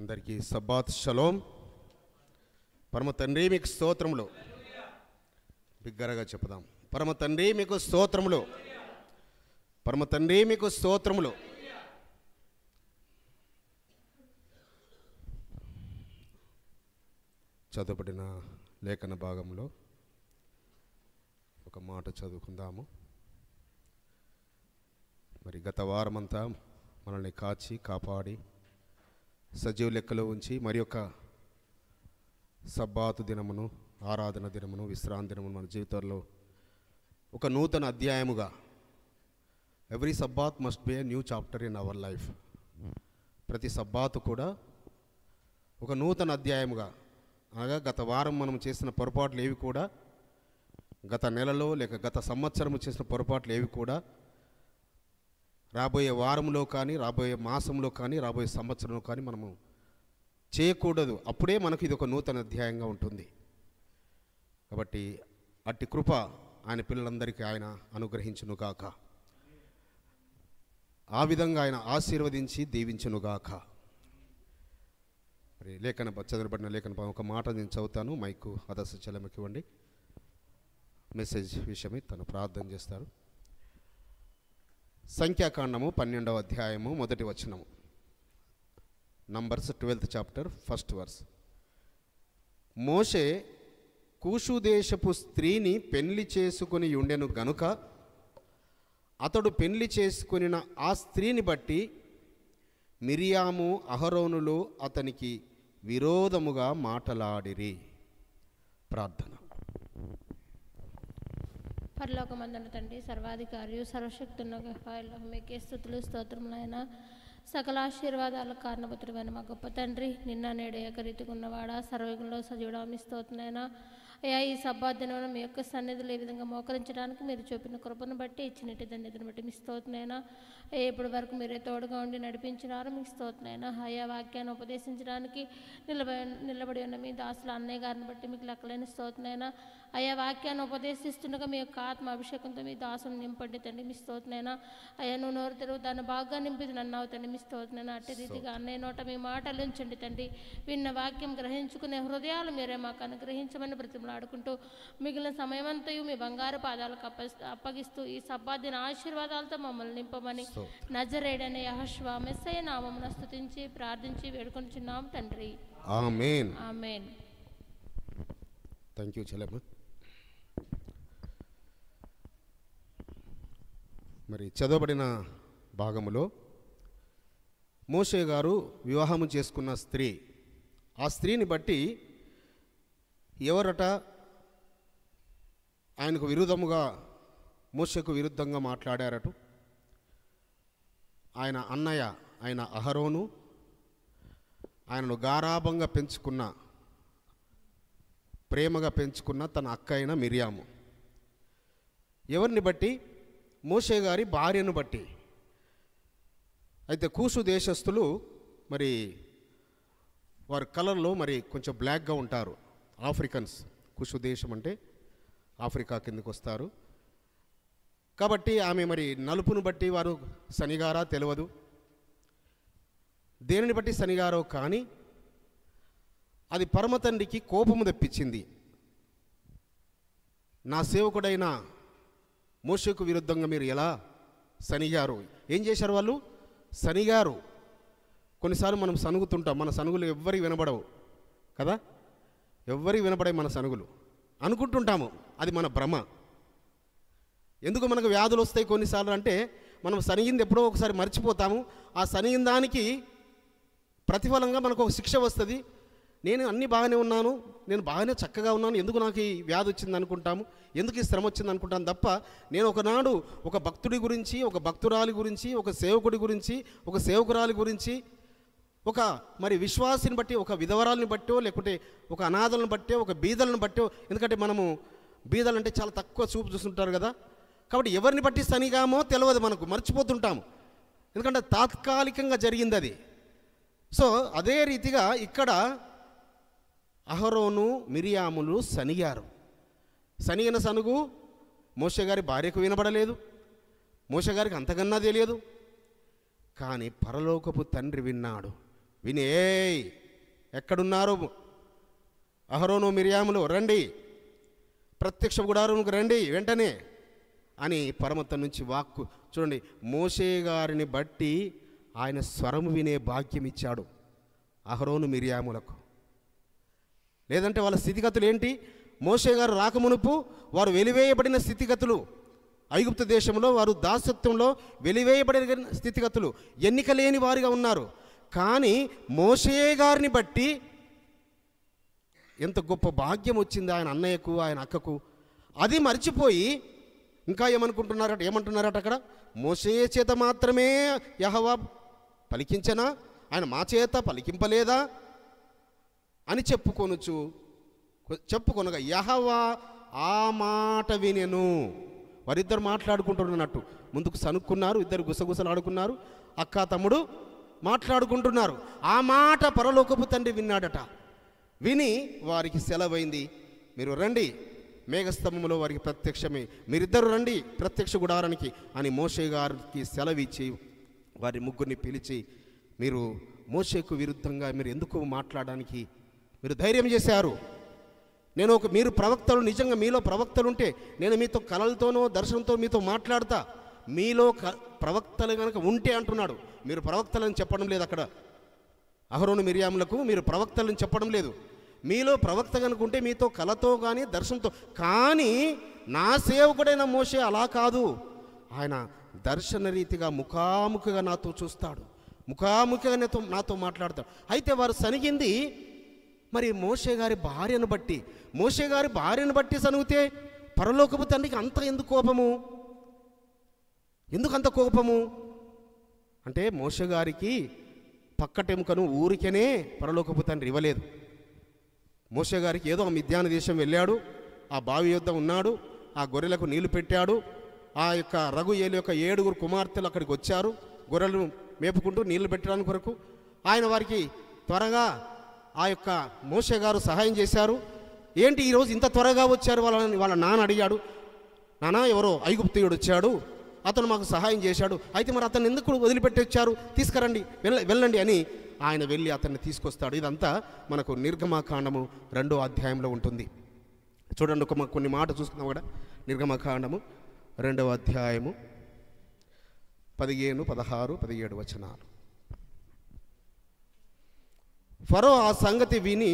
అందరికీ Sabbath shalom. పరమ తండ్రి మీకు స్తోత్రములు. బిగ్గరగా చెప్పుదాం. పరమ తండ్రి మీకు స్తోత్రములు. పరమ తండ్రి మీకు స్తోత్రములు. చదువుబడిన లేఖన భాగంలో ఒక మాట చదువుకుందాము. మరి గత వారమంతా మనల్ని కాచి కాపాడి సజీవ లెక్కలో ఉంచి మరి యొక్క సబ్బాతు దినమును, ఆరాధన దినమును, విశ్రాంతి దినమును మన జీవితంలో ఒక నూతన అధ్యాయముగా, every Sabbath must be a new chapter in our life. ప్రతి సబ్బాతు కూడా ఒక నూతన అధ్యాయముగా, అనగా గత వారం మనం చేసిన పొరపాట్లు ఏవి కూడా, గత నెలలో లేక గత సంవత్సరము చేసిన పొరపాట్లు ఏవి కూడా రాబోయే వారంలో కానీ, రాబోయే మాసంలో కానీ, రాబోయే సంవత్సరంలో కానీ మనము చేయకూడదు. అప్పుడే మనకు ఇది ఒక నూతన అధ్యాయంగా ఉంటుంది. కాబట్టి అట్టి కృప ఆయన పిల్లలందరికీ ఆయన అనుగ్రహించునుగాక. ఆ విధంగా ఆయన ఆశీర్వదించి దీవించునుగాక. మరి చదవబడిన లేఖన ఒక మాట నేను చదువుతాను. మైకు అదస్సు చెల్లెమ్మకి ఇవ్వండి. మెసేజ్ విషయమై తను ప్రార్థన చేస్తారు. సంఖ్యాకాండము 12వ అధ్యాయము 1వ వచనము. Numbers 12th chapter 1st verse. మోషే కూషు దేశపు స్త్రీని పెళ్లి చేసుకుని ఉండెను గనుక అతడు పెళ్లి చేసుకునిన ఆ స్త్రీని బట్టి మిరియాము అహరోనులు అతనికి విరోధముగా మాటలాడిరి. ప్రార్థన. పరలోకమందున తండ్రి, సర్వాధికారియు సర్వశక్తున్న మీకే స్తుతులు స్తోత్రములైన సకల ఆశీర్వాదాలకు కారణభూతుడైన మా గొప్ప తండ్రి, నిన్న నేడు ఏకరీతిగా ఉన్నవాడా, సర్వయుగంలో సజీవుడా మీ స్తోత్రనైనా అయ్యా. ఈ సబ్బాదినంలో మీ యొక్క సన్నిధిలో ఈ విధంగా మోకరించడానికి మీరు చూపిన కృపను బట్టి, ఇచ్చినట్టు ధన్యతను బట్టి మీ స్తోత్రనైనా అయ్యా. ఇప్పటి వరకు మీరే తోడుగా ఉండి నడిపించినారు, మీకు స్తోత్రనైనా అయ్యా. వాక్యాన్ని ఉపదేశించడానికి నిలబడి ఉన్న మీ దాసుల అన్నయ్య గారిని బట్టి మీకు లెక్కలేని స్తోత్రనైనా అయ్యా. వాక్యాన్ని ఉపదేశిస్తుండగా మీ యొక్క ఆత్మ అభిషేకంతో మీ దాసుని నింపండి తండ్రి, మీ స్తోత్రనైనా అయ్యా. నువ్వు నోరు తెరువు, దాన్ని బాగా నింపిది నన్ను అవుతండి, మీ స్తోత్రనైనా. అట్టి రీతిగా అన్నయ్య నోట మీ మాటలు ఉంచండి తండ్రి. విన్న వాక్యం గ్రహించుకునే హృదయాలు మీరే మాకు అనుగ్రహించమని బ్రతిమలాడుకుంటూ మిగిలిన సమయమంతయు మీ బంగారు పాదాలకు అప్పగిస్తూ ఈ సబ్బాదిన ఆశీర్వాదాలతో మమ్మల్ని నింపమని నజరేడనే యెహోషువ మెస్సయ్య నామమున స్తుతించి ప్రార్థించి వేడుకొంచున్నాం తండ్రి. ఆమేన్. ఆమేన్. థ్యాంక్ యూ చెల్లెమ్మ. మరి చదవబడిన భాగములో మోషే గారు వివాహము చేసుకున్న స్త్రీ, ఆ స్త్రీని బట్టి ఎవరట ఆయనకు విరుద్ధముగా, మోషేకు విరుద్ధంగా మాట్లాడారట. ఆయన అన్నయ్య ఆయన అహరోను, ఆయనను గారాభంగా పెంచుకున్న, ప్రేమగా పెంచుకున్న తన అక్క అయిన మిరియాము. ఎవరిని బట్టి? మోషే గారి భార్యను బట్టి. అయితే కూషు దేశస్థులు మరి వారి కలర్లో మరి కొంచెం బ్లాక్గా ఉంటారు. ఆఫ్రికన్స్, కూషు దేశం అంటే ఆఫ్రికా కిందకు వస్తారు. కాబట్టి ఆమె మరి నలుపును బట్టి వారు శనిగారా తెలియదు, దేనిని బట్టి శనిగారో కానీ అది పరమ తండ్రికి కోపము తెప్పించింది. నా సేవకుడైన మోషేకు విరుద్ధంగా మీరు ఎలా శనిగారు? ఏం చేశారు వాళ్ళు? శనిగారు. కొన్నిసార్లు మనం సనుగుతుంటాం, మన సనుగులు ఎవ్వరికి వినబడవు కదా, ఎవ్వరికి వినపడాయి మన సనుగులు అనుకుంటుంటాము. అది మన భ్రమ. ఎందుకు మనకు వ్యాధులు వస్తాయి కొన్నిసార్లు అంటే, మనం సనిగింది ఎప్పుడో ఒకసారి మర్చిపోతాము. ఆ సనిగిన దానికి ప్రతిఫలంగా మనకు ఒక శిక్ష వస్తుంది. నేను అన్నీ బాగానే ఉన్నాను, నేను బాగానే చక్కగా ఉన్నాను, ఎందుకు నాకు ఈ వ్యాధి వచ్చింది అనుకుంటాము, ఎందుకు ఈ శ్రమ వచ్చింది అనుకుంటాను తప్ప, నేను ఒకనాడు ఒక భక్తుడి గురించి, ఒక భక్తురాలి గురించి, ఒక సేవకుడి గురించి, ఒక సేవకురాలి గురించి, ఒక మరి విశ్వాసిని బట్టి, ఒక విధవరాలని బట్టో, లేకుంటే ఒక అనాథలను బట్టో, ఒక బీదలను బట్టో, ఎందుకంటే మనము బీదలంటే చాలా తక్కువ చూపు చూస్తుంటారు కదా, కాబట్టి ఎవరిని బట్టి సనిగామో తెలియదు, మనకు మర్చిపోతుంటాము, ఎందుకంటే తాత్కాలికంగా జరిగింది అది. సో అదే రీతిగా ఇక్కడ అహరోను మిరియాములు సనిగారు. సనిగిన సనుగు మోషే గారి భార్యకు వినబడలేదు, మోషే గారికి అంతకన్నా తెలియదు. కానీ పరలోకపు తండ్రి విన్నాడు. విని, ఏయ్ ఎక్కడున్నారు అహరోను మిరియాములు, రండి, ప్రత్యక్ష గుడారంకు రండి వెంటనే అని పరమత నుంచి వాక్కు. చూడండి, మోషే గారిని బట్టి ఆయన స్వరము వినే భాగ్యం ఇచ్చాడు అహరోను మిరియాములకు. లేదంటే వాళ్ళ స్థితిగతులు ఏంటి? మోషే గారు రాకమునుపు వారు వెలివేయబడిన స్థితిగతులు, ఐగుప్తు దేశంలో వారు దాసత్వంలో వెలివేయబడిన స్థితిగతులు, ఎన్నిక లేని వారిగా ఉన్నారు. కానీ మోషే గారిని బట్టి ఎంత గొప్ప భాగ్యం వచ్చింది ఆయన అన్నయ్యకు, ఆయన అక్కకు. అది మర్చిపోయి ఇంకా ఏమంటున్నారట అక్కడ, మోషే చేత మాత్రమే యెహోవా పలికించనా, ఆయన మా చేత పలికింపలేదా అని చెప్పుకొనగా యెహోవా ఆ మాట వినెను. వారిద్దరు మాట్లాడుకుంటున్నట్టు ముందుకు సనుక్కున్నారు, ఇద్దరు గుసగుసలాడుకున్నారు, అక్క తమ్ముడు మాట్లాడుకుంటున్నారు. ఆ మాట పరలోకపు తండ్రి విన్నాడట. విని వారికి సెలవైంది, మీరు రండి, మేఘస్తంభంలో వారికి ప్రత్యక్షమే, మీరిద్దరు రండి ప్రత్యక్ష గుడారానికి అని మోషే గారికి సెలవిచ్చి వారి ముగ్గురిని పిలిచి, మీరు మోషేకు విరుద్ధంగా మీరు ఎందుకు మాట్లాడడానికి మీరు ధైర్యం చేశారు? మీరు ప్రవక్తలు, నిజంగా మీలో ప్రవక్తలు ఉంటే నేను మీతో కలలతోనో దర్శనంతో మీతో మాట్లాడతా. మీలో ప్రవక్తలు కనుక ఉంటే అంటున్నాడు. మీరు ప్రవక్తలని చెప్పడం లేదు అక్కడ. అహరోను మిరియాములకు మీరు ప్రవక్తలని చెప్పడం లేదు. మీలో ప్రవక్త కనుక ఉంటే మీతో కలతో కానీ దర్శనంతో. కానీ నా సేవకుడైన మోషే అలా కాదు. ఆయన దర్శన రీతిగా ముఖాముఖిగా నాతో చూస్తాడు, ముఖాముఖిగా నాతో మాట్లాడతాడు. అయితే వారు సనిగింది మరి మోషే గారి భార్యను బట్టి సనుగితే పరలోకపు తండ్రికి ఎందుకు అంత కోపము అంటే మోషే గారికి పక్కటెముకను ఊరికనే పరలోకపు తండ్రి ఇవ్వలేదు. మోషే గారికి ఏదో మిద్యాను దేశం వెళ్ళాడు, ఆ బావి యొద్ద ఉన్నాడు, ఆ గొర్రెలకు నీళ్లు పెట్టాడు. ఆ యొక్క రఘుయేలు యొక్క 7 కుమార్తెలు అక్కడికి వచ్చారు గొర్రెలను మేపుకుంటూ నీళ్లు పెట్టడానికి కొరకు. ఆయన వారికి త్వరగా ఆ యొక్క మోషే గారు సహాయం చేశారు. ఏంటి ఈరోజు ఇంత త్వరగా వచ్చారు వాళ్ళ నాన్న అడిగాడు. నాన్న, ఎవరో ఐగుప్తీయుడు వచ్చాడు, అతను మాకు సహాయం చేశాడు, అయితే మరి అతను ఎందుకు వదిలిపెట్టి వచ్చారు, తీసుకురండి, వెళ్ళండి అని ఆయన వెళ్ళి అతన్ని తీసుకొస్తాడు. ఇదంతా మనకు నిర్గమకాండము 2వ అధ్యాయంలో ఉంటుంది. చూడండి, కొన్ని మాట చూసుకుందాం కూడా. నిర్గమకాండము 2వ అధ్యాయము 15, 16, 17 వచనాలు. ఫరో ఆ సంగతి విని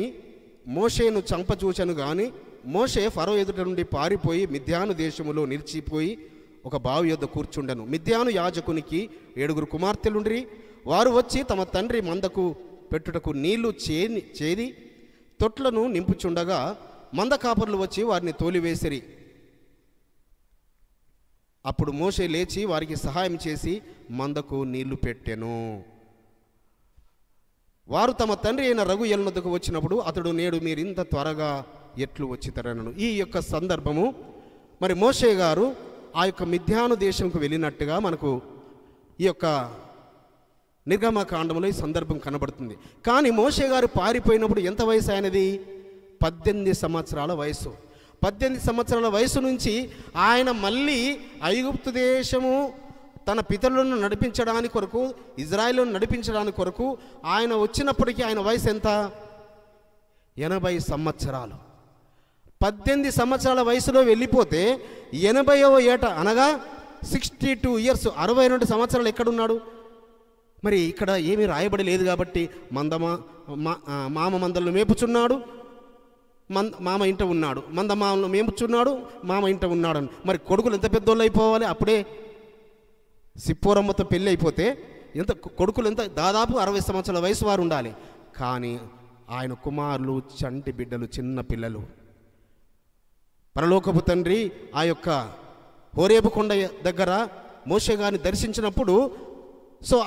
మోషేను చంపచూచను గాని మోషే ఫరో ఎదుట నుండి పారిపోయి మిద్యాను దేశములో నిలిచిపోయి ఒక బావి యొద్ద కూర్చుండెను. మిద్యాను యాజకునికి 7 కుమార్తెలుండ్రి. వారు వచ్చి తమ తండ్రి మందకు పెట్టుటకు నీళ్లు చేది తొట్లను నింపుచుండగా మంద కాపరులు వచ్చి వారిని తోలివేసిరి. అప్పుడు మోషే లేచి వారికి సహాయం చేసి మందకు నీళ్లు పెట్టెను. వారు తమ తండ్రి అయిన రఘుయేలు వద్దకు వచ్చినప్పుడు అతడు, నేడు మీరింత త్వరగా ఎట్లు వచ్చితరనను. ఈ యొక్క సందర్భము మరి మోషే గారు ఆ యొక్క మిద్యాను దేశంకు వెళ్ళినట్టుగా మనకు ఈ యొక్క నిర్గమకాండంలో ఈ సందర్భం కనబడుతుంది. కానీ మోషే గారు పారిపోయినప్పుడు ఎంత వయసు ఆయనది? 18 సంవత్సరాల వయసు. 18 సంవత్సరాల వయసు నుంచి ఆయన మళ్ళీ ఐగుప్తు దేశము తన పితరులను నడిపించడానికి కొరకు, ఇజ్రాయిల్ను నడిపించడానికి కొరకు ఆయన వచ్చినప్పటికీ ఆయన వయసు ఎంత? 80 సంవత్సరాలు. 18 సంవత్సరాల వయసులో వెళ్ళిపోతే 80వ ఏట అనగా 62 ఇయర్స్, 62 సంవత్సరాలు ఎక్కడున్నాడు? మరి ఇక్కడ ఏమీ రాయబడి లేదు కాబట్టి మామ మందలను మేపుచున్నాడు, మామ ఇంట ఉన్నాడు, మామను మేపుచున్నాడు, మామ ఇంట ఉన్నాడు అని. మరి కొడుకులు ఎంత పెద్దోళ్ళు అయిపోవాలి? అప్పుడే సిప్పోరమ్మతో పెళ్ళి అయిపోతే కొడుకులు ఎంత? దాదాపు 60 సంవత్సరాల వయసు వారు ఉండాలి. కానీ ఆయన కుమారులు చంటి బిడ్డలు, చిన్న పిల్లలు. పరలోకపు తండ్రి ఆ యొక్క హోరేబు కొండ దగ్గర మోషే గారిని దర్శించినప్పుడు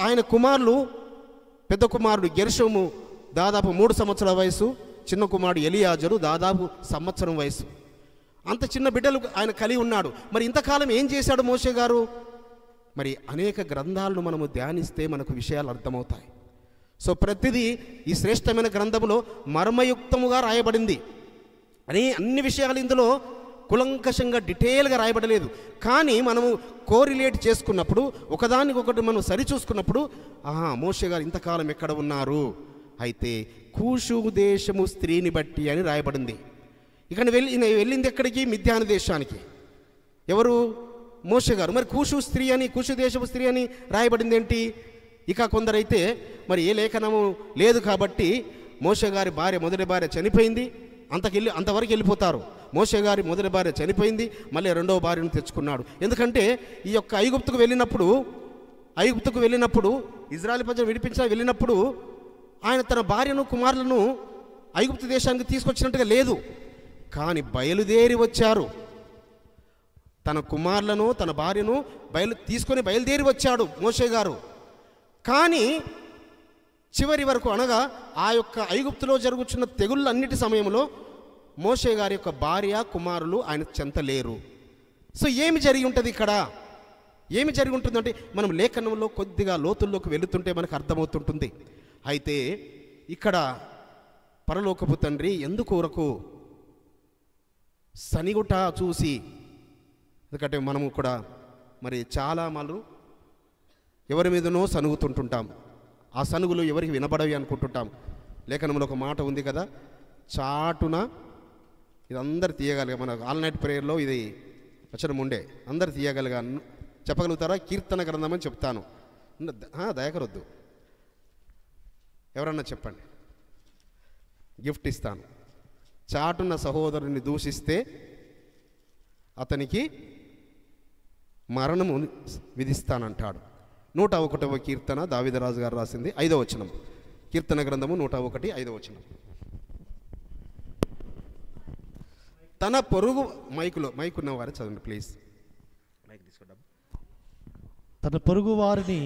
ఆయన కుమారులు, పెద్ద కుమారుడు గెర్షోము దాదాపు 3 సంవత్సరాల వయసు, చిన్న కుమారుడు ఎలియాజరు దాదాపు సంవత్సరం వయసు. అంత చిన్న బిడ్డలు ఆయన కలిగి ఉన్నాడు. మరి ఇంతకాలం ఏం చేశాడు మోషే గారు? మరి అనేక గ్రంథాలను మనము ధ్యానిస్తే మనకు విషయాలు అర్థమవుతాయి. ప్రతిదీ ఈ శ్రేష్టమైన గ్రంథములో మర్మయుక్తముగా రాయబడింది. అన్ని విషయాలు ఇందులో కులంకషంగా డీటెయిల్గా రాయబడలేదు. కానీ మనము కోరిలేట్ చేసుకున్నప్పుడు, ఒకదానికొకటి మనం సరిచూసుకున్నప్పుడు, మోషే గారు ఇంతకాలం ఎక్కడ ఉన్నారు, అయితే కూషు దేశము స్త్రీని బట్టి అని రాయబడింది. ఇక వెళ్ళింది ఎక్కడికి? మిద్యాను దేశానికి. ఎవరు? మోషే గారు. మరి కూషు దేశపు స్త్రీ అని రాయబడింది ఏంటి? ఇక కొందరైతే మరి ఏ లేఖనము లేదు కాబట్టి మోషే గారి భార్య, మొదటి భార్య చనిపోయింది, అంతవరకు వెళ్ళిపోతారు. మోషే గారి మొదటి భార్య చనిపోయింది, మళ్ళీ రెండవ భార్యను తెచ్చుకున్నాడు. ఎందుకంటే ఈ యొక్క ఐగుప్తుకు వెళ్ళినప్పుడు ఇజ్రాయెల్ ప్రజలు వెళ్ళినప్పుడు ఆయన తన భార్యను, కుమారులను ఐగుప్తు దేశానికి తీసుకొచ్చినట్టుగా లేదు. కానీ బయలుదేరి వచ్చారు. తన కుమారులను, తన భార్యను తీసుకొని బయలుదేరి వచ్చాడు మోషే గారు. కానీ చివరి వరకు, అనగా ఆ యొక్క ఐగుప్తులో జరుగుతున్న తెగుళ్ళన్నిటి సమయంలో మోషే గారి యొక్క భార్య, కుమారులు ఆయన చెంత లేరు. సో ఏమి జరిగి ఉంటుంది ఇక్కడ? ఏమి జరిగి ఉంటుందంటే మనం లేఖనంలో కొద్దిగా లోతుల్లోకి వెళుతుంటే మనకు అర్థమవుతుంటుంది. అయితే ఇక్కడ పరలోకపు తండ్రి ఎందుకొరకు సనిగుట చూసి, ఎందుకంటే మనము కూడా మరి చాలా మాలు ఎవరి మీదనో సనుగుతుంటుంటాం. ఆ సనుగులు ఎవరికి వినబడవి అనుకుంటుంటాం. లేఖనంలో ఒక మాట ఉంది కదా, చాటున, ఇది అందరు తీయగలిగా. మన ఆల్ నైట్ ప్రేయర్లో ఇది వచనం ఉండే, అందరు తీయగలిగా. చెప్పగలుగుతారా? కీర్తన గ్రంథం అని చెప్తాను. దయకరొద్దు, ఎవరన్నా చెప్పండి, గిఫ్ట్ ఇస్తాను. చాటున్న సహోదరుని దూషిస్తే అతనికి మరణము విధిస్తానంటాడు. 101వ కీర్తన, దావీదరాజు గారు రాసింది, 5వ వచనం. కీర్తన గ్రంథము 101, 5వ వచనం. తన పొరుగు మైకున్న వారు చదవండి ప్లీజ్. మైక్ తీసుకోండి. తన పొరుగు వారిని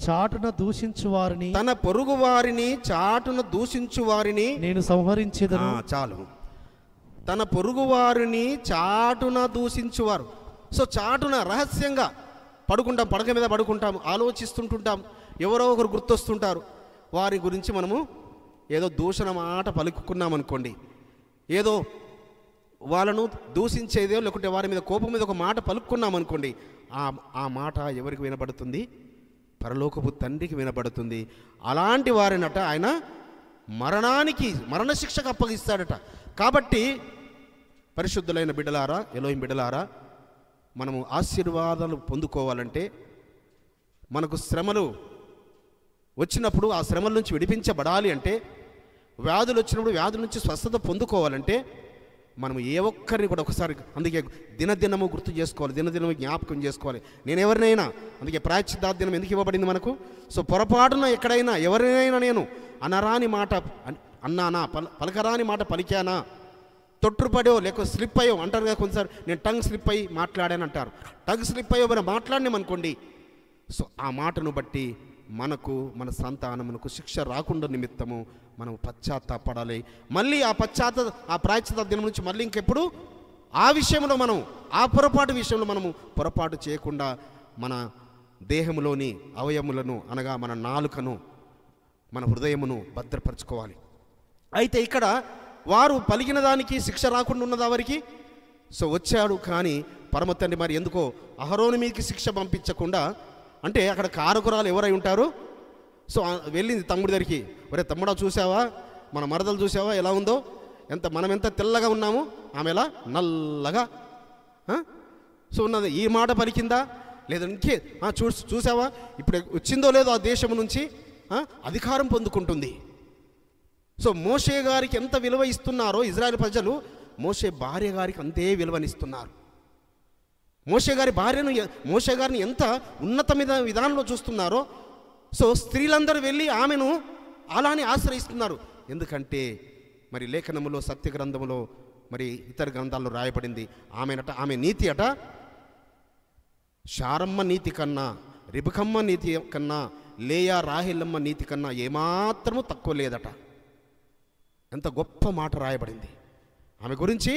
చాటున దూషించు వారిని, తన పొరుగు వారిని చాటున దూషించు వారిని నేను సంహరించేదను. చాలు. తన పొరుగు వారిని చాటున దూషించువారు. సో చాటున రహస్యంగా పడక మీద పడుకుంటాం, ఆలోచిస్తుంటుంటాం, ఎవరో ఒకరు గుర్తొస్తుంటారు. వారి గురించి మనము ఏదో దూషణ మాట పలుకున్నామనుకోండి, ఏదో వాళ్ళను దూషించేదో లేకుంటే వారి మీద కోపం మీద ఒక మాట పలుకున్నామనుకోండి, ఆ మాట ఎవరికి వినబడుతుంది? పరలోకపు తండ్రికి వినబడుతుంది. అలాంటి వారినట ఆయన మరణశిక్షకు అప్పగిస్తాడట. కాబట్టి పరిశుద్ధులైన బిడ్డలారా, ఎలోహిం బిడ్డలారా, మనము ఆశీర్వాదాలు పొందుకోవాలంటే, మనకు శ్రమలు వచ్చినప్పుడు ఆ శ్రమల నుంచి విడిపించబడాలి అంటే, వ్యాధులు వచ్చినప్పుడు వ్యాధుల నుంచి స్వస్థత పొందుకోవాలంటే, మనం ఏ ఒక్కరిని కూడా ఒకసారి, అందుకే దినదినము గుర్తు చేసుకోవాలి, దినదినము జ్ఞాపకం చేసుకోవాలి. నేను ఎవరినైనా, అందుకే ప్రాయశ్చిత్తాదినం ఎందుకు ఇవ్వబడింది మనకు? సో పొరపాటున ఎక్కడైనా ఎవరినైనా నేను అనరాని మాట అన్నానా, పలకరాని మాట పలికానా, తొట్టుపడో లేక స్లిప్ అయ్యో అంటారు కదా కొంచెం, నేను టంగ్ స్లిప్ అయ్యి మాట్లాడాను అంటారు. టంగ్ స్లిప్ అయ్యో మనం మాట్లాడినామనుకోండి, సో ఆ మాటను బట్టి మనకు, మన సంతానమునకు శిక్ష రాకుండా నిమిత్తము మనం పశ్చాత్తాపడాలి. మళ్ళీ ఆ ప్రాయశ్చిత్త దినం నుంచి మళ్ళీ ఇంకెప్పుడు ఆ విషయంలో మనం, ఆ పొరపాటు విషయంలో మనము పొరపాటు చేయకుండా మన దేహంలోని అవయములను, అనగా మన నాలుకను, మన హృదయమును భద్రపరచుకోవాలి. అయితే ఇక్కడ వారు పలికిన దానికి శిక్ష రాకుండా ఉన్నది వారికి. సో వచ్చాడు, కానీ పరమ తండ్రి మరి ఎందుకో అహరోను మీదకి శిక్ష పంపించకుండా, అంటే అక్కడ కారకురాలు ఎవరై ఉంటారు? సో వెళ్ళింది తమ్ముడి దగ్గరికి, ఒరే తమ్ముడా చూసావా, మన మరదలు చూసావా ఎలా ఉందో, మనం ఎంత తెల్లగా ఉన్నాము, ఆమె ఎలా నల్లగా సో ఉన్నది. ఈ మాట పలికిందా లేదా? ఇంకే చూసావా ఇప్పుడు వచ్చిందో లేదో ఆ దేశం నుంచి అధికారం పొందుకుంటుంది. సో మోషే గారికి ఎంత విలువ ఇస్తున్నారో ఇజ్రాయెల్ ప్రజలు, మోషే భార్య గారికి అంతే విలువనిస్తున్నారు. మోషే గారిని ఎంత ఉన్నతమైన విధానంలో చూస్తున్నారో, సో స్త్రీలందరూ వెళ్ళి ఆమెను అలానే ఆశ్రయిస్తున్నారు. ఎందుకంటే మరి లేఖనములో, సత్య గ్రంథములో, మరి ఇతర గ్రంథాల్లో రాయబడింది, ఆమె నీతి అట శారమ్మ నీతి కన్నా, రిబకమ్మ నీతి కన్నా, లేయా రాహేలమ్మ నీతి కన్నా ఏమాత్రము తక్కువ లేదట. ఎంత గొప్ప మాట రాయబడింది ఆమె గురించి.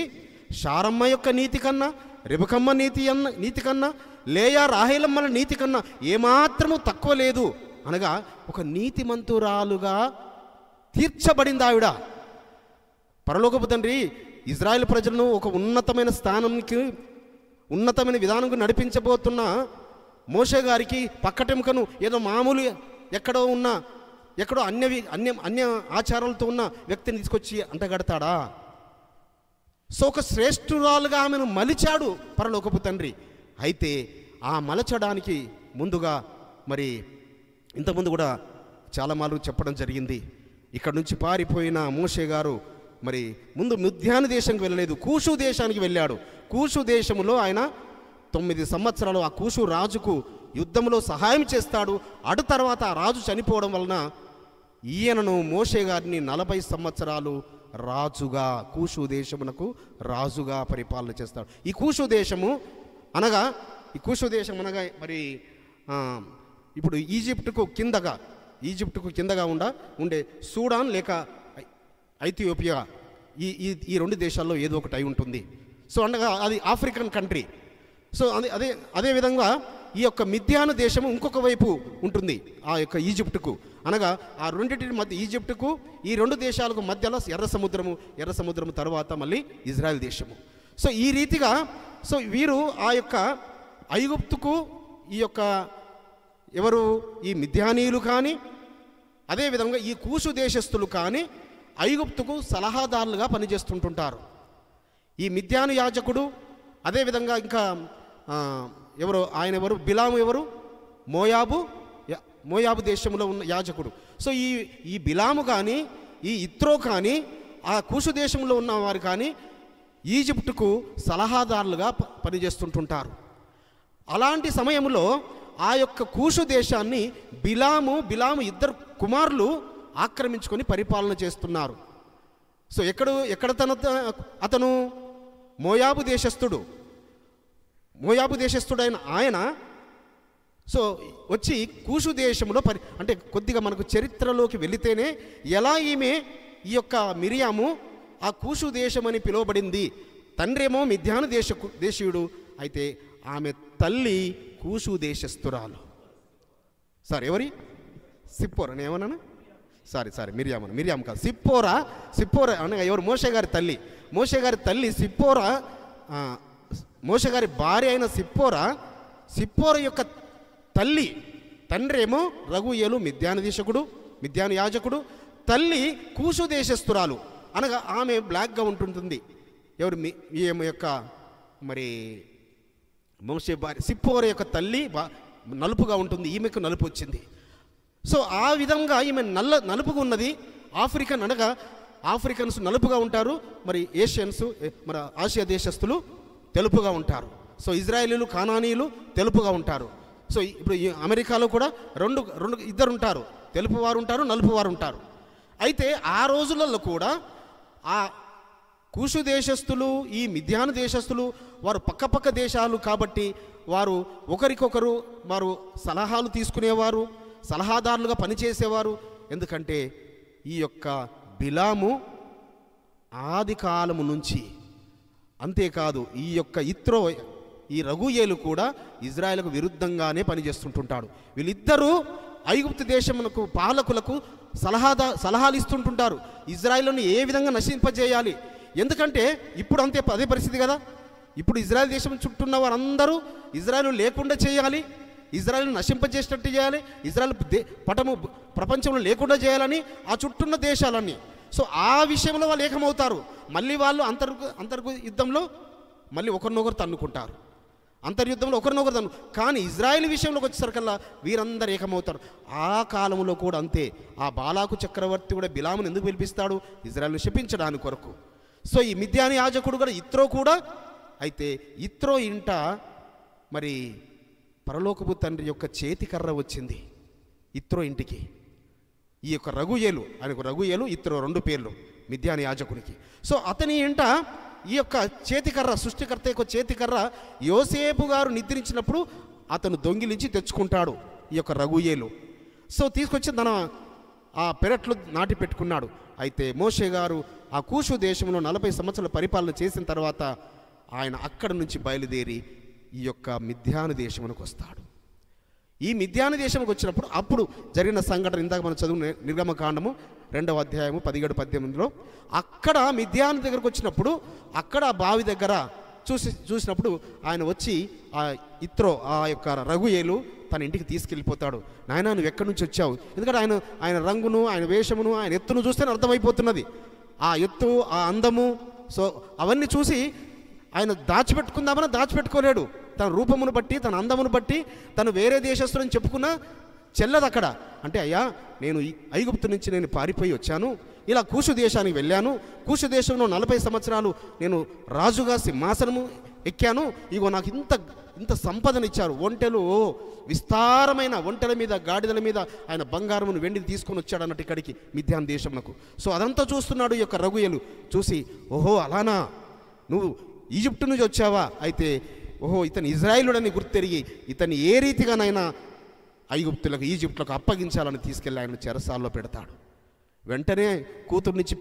శారమ్మ యొక్క నీతి కన్నా, రిబకమ్మ నీతి కన్నా, లేయా రాహేలమ్మల నీతి కన్నా ఏమాత్రము తక్కువ లేదు అనగా ఒక నీతిమంతురాలుగా తీర్చబడింది ఆవిడ. పరలోకపు తండ్రి ఇజ్రాయెల్ ప్రజలను ఒక ఉన్నతమైన స్థానంకి, ఉన్నతమైన విధానంకు నడిపించబోతున్న మోషే గారికి పక్కటెముకను ఏదో మామూలు ఎక్కడో ఉన్న ఎక్కడో అన్య ఆచారాలతో ఉన్న వ్యక్తిని తీసుకొచ్చి అంటగడతాడా? సో ఒక శ్రేష్ఠురాలుగా ఆమెను మలిచాడు పరలోకపు తండ్రి. అయితే ఆ మలచడానికి ముందుగా మరి ఇంతకుముందు కూడా చాలా మార్లు చెప్పడం జరిగింది. ఇక్కడ నుంచి పారిపోయిన మోషే గారు మరి ముందు మిద్యాను దేశానికి వెళ్ళలేదు, కూషు దేశానికి వెళ్ళాడు. కూషు దేశంలో ఆయన 9 సంవత్సరాలు ఆ కూషు రాజుకు యుద్ధంలో సహాయం చేస్తాడు. అటు తర్వాత ఆ రాజు చనిపోవడం వలన ఈయనను మోషే గారిని 40 సంవత్సరాలు రాజుగా కూషు దేశమునకు రాజుగా పరిపాలన చేస్తాడు. ఈ కూషు దేశము అనగా మరి ఇప్పుడు ఈజిప్టుకు కిందగా ఉండే సూడాన్ లేక ఐథియోపియా ఈ 2 దేశాల్లో ఏదో ఒకటి అయి ఉంటుంది. సో అనగా అది ఆఫ్రికన్ కంట్రీ. సో అదే విధంగా ఈ యొక్క మిద్యాను దేశము ఇంకొక వైపు ఉంటుంది ఆ యొక్క ఈజిప్టుకు. అనగా ఆ రెండింటి మధ్య ఈజిప్టుకు ఈ 2 దేశాలకు మధ్యలో ఎర్ర సముద్రము తర్వాత మళ్ళీ ఇజ్రాయెల్ దేశము. సో ఈ రీతిగా సో వీరు ఆ యొక్క ఐగుప్తుకు ఈ యొక్క ఎవరు ఈ మిద్యానీయులు కానీ అదేవిధంగా ఈ కూషు దేశస్థులు కానీ ఐగుప్తుకు సలహాదారులుగా పనిచేస్తుంటుంటారు. ఈ మిద్యాను యాజకుడు అదేవిధంగా ఇంకా ఎవరు బిలాము మోయాబు దేశంలో ఉన్న యాజకుడు. సో ఈ బిలాము కానీ ఈ ఇత్రో కానీ ఆ కూషు దేశంలో ఉన్న వారు కానీ ఈజిప్టుకు సలహాదారులుగా పనిచేస్తుంటుంటారు. అలాంటి సమయంలో ఆ యొక్క కూషు దేశాన్ని బిలాము 2 కుమారులు ఆక్రమించుకొని పరిపాలన చేస్తున్నారు. సో ఎక్కడ అతను మోయాబు దేశస్థుడైన ఆయన సో వచ్చి కూషు దేశంలో అంటే కొద్దిగా మనకు చరిత్రలోకి వెళితేనే ఎలా ఈమె ఈ యొక్క మిరియాము ఆ కూషు దేశం అని పిలువబడింది. తండ్రేమో మిద్యాను దేశీయుడు, అయితే ఆమె తల్లి కూషు దేశస్థురాలు. ఎవరి సిప్పోరా ఏమన్నా సారీ మిరియాము కాదు, సిప్పోరా అనగా ఎవరు? మోషే గారి తల్లి సిప్పోరా, మోషే గారి భార్య అయిన సిప్పోరా యొక్క తండ్రేమో రగుయేలు మిద్యాను యాజకుడు, తల్లి కూషు దేశస్థురాలు. అనగా ఆమె బ్లాక్గా ఉంటుంటుంది. ఈమె యొక్క మరి మోషే భార్య సిప్పోర యొక్క తల్లి నలుపుగా ఉంటుంది, ఈమెకు నలుపు వచ్చింది. సో ఆ విధంగా ఈమె నలుపుగా ఉన్నది. ఆఫ్రికన్స్ నలుపుగా ఉంటారు, మరి ఏషియన్స్ మరి ఆసియా దేశస్థులు తెలుపుగా ఉంటారు. సో ఇజ్రాయేలీలు కానానీయులు తెలుపుగా ఉంటారు. సో ఇప్పుడు ఈ అమెరికాలో కూడా ఇద్దరు ఉంటారు, తెలుపు వారు ఉంటారు, నలుపు వారు ఉంటారు. అయితే ఆ రోజులలో కూడా ఆ కూషు దేశస్థులు ఈ మిద్యాను దేశస్థులు వారు పక్కపక్క దేశాలు కాబట్టి వారు ఒకరికొకరు వారు సలహాలు తీసుకునేవారు, సలహాదారులుగా పనిచేసేవారు. ఎందుకంటే ఈ యొక్క బిలాము ఆది కాలము నుంచి, అంతేకాదు ఈ యొక్క ఈ రగుయేలు కూడా ఇజ్రాయెల్కు విరుద్ధంగానే పనిచేస్తుంటుంటాడు. వీళ్ళిద్దరూ ఐగుప్తు దేశమునకు పాలకులకు సలహాలు ఇస్తుంటుంటారు, ఇజ్రాయెల్ను ఏ విధంగా నశింపజేయాలి. ఎందుకంటే ఇప్పుడు అదే పరిస్థితి కదా. ఇప్పుడు ఇజ్రాయెల్ దేశం చుట్టూ ఉన్న వారందరూ ఇజ్రాయెల్ లేకుండా చేయాలి, ఇజ్రాయెల్ను నశింపజేసేటట్టు చేయాలి, ఇజ్రాయెల్ ప్రపంచంలో లేకుండా చేయాలని ఆ చుట్టూన్న దేశాలన్నీ. సో ఆ విషయంలో వాళ్ళు ఏకమవుతారు. మళ్ళీ వాళ్ళు అంతర్గత యుద్ధంలో మళ్ళీ ఒకరినొకరు తన్నుకుంటారు, అంతర్యుద్ధంలో ఒకరినొకరు కానీ ఇజ్రాయెల్ విషయంలోకి వచ్చేసరికల్లా వీరందరూ ఏకమవుతారు. ఆ కాలంలో కూడా అంతే. ఆ బాలాకు చక్రవర్తి కూడా బిలామును ఎందుకు పిలిపిస్తాడు? ఇజ్రాయెల్ను శపించడానికి కొరకు. సో ఈ మిద్యాను యాజకుడు కూడా ఇత్రో కూడా. అయితే ఇత్రో ఇంట మరి పరలోకపు తండ్రి యొక్క చేతికర్ర వచ్చింది ఇత్రో ఇంటికి. ఈ యొక్క రగుయేలు ఇత్రో 2 పేర్లు మిద్యాను యాజకునికి. సో అతని ఇంట ఈ యొక్క చేతికర్ర, సృష్టికర్త యొక్క చేతికర్ర యోసేపు గారు నిద్రించినప్పుడు అతను దొంగిలించి తెచ్చుకుంటాడు ఈ యొక్క రగుయేలు. సో తీసుకొచ్చి తన ఆ పెరట్లు నాటి పెట్టుకున్నాడు. అయితే మోషే గారు ఆ కూషు దేశంలో 40 సంవత్సరాల పరిపాలన చేసిన తర్వాత ఆయన అక్కడి నుంచి బయలుదేరి ఈ యొక్క మిద్యాను దేశమునకు వస్తాడు. ఈ మిద్యాను దేశంకి వచ్చినప్పుడు అప్పుడు జరిగిన సంఘటన ఇందాక మనం చదువు నిర్గమకాండము 2వ అధ్యాయము 17-18లో అక్కడ మిద్యాను దగ్గరకు వచ్చినప్పుడు అక్కడ ఆ బావి దగ్గర చూసినప్పుడు ఆయన వచ్చి ఆ యొక్క రగుయేలు తన ఇంటికి తీసుకెళ్ళిపోతాడు. నాయనా నువ్వు ఎక్కడి నుంచి వచ్చావు? ఎందుకంటే ఆయన రంగును, ఆయన వేషమును, ఆయన ఎత్తును చూస్తేనే అర్థమైపోతున్నది. ఆ ఎత్తు, ఆ అందము, సో అవన్నీ చూసి ఆయన దాచిపెట్టుకుందామని దాచిపెట్టుకోలేడు. తన రూపమును బట్టి, తన అందమును బట్టి తను వేరే దేశస్తులని చెప్పుకున్నా చెల్లదు అక్కడ. అంటే అయ్యా నేను ఐగుప్తు నుంచి నేను పారిపోయి వచ్చాను, ఇలా కూషు దేశానికి వెళ్ళాను, కూషు దేశంలో 40 సంవత్సరాలు నేను రాజుగా సింహాసనము ఎక్కాను, ఇగో నాకు ఇంత సంపదనిచ్చారు. ఒంటెలు, విస్తారమైన ఒంటెల మీద, గాడిదల మీద ఆయన బంగారమును, వెండిని తీసుకొని వచ్చాడు అన్నట్టు ఇక్కడికి మిద్యాన్ దేశంకు. సో అదంతా చూస్తున్నాడు ఈ యొక్క రగుయలు. చూసి ఓహో అలానా, నువ్వు ఈజిప్టు నుంచి వచ్చావా? అయితే ఓహో ఇతను ఇజ్రాయేలుడని గుర్తెరిగి ఇతన్ని ఏ రీతిగానైనా ఐగుప్తులకు, ఈజిప్టులకు అప్పగించాలని తీసుకెళ్ళి ఆయన చెరసాల్లో పెడతాడు. వెంటనే కూతుర్నిచ్చి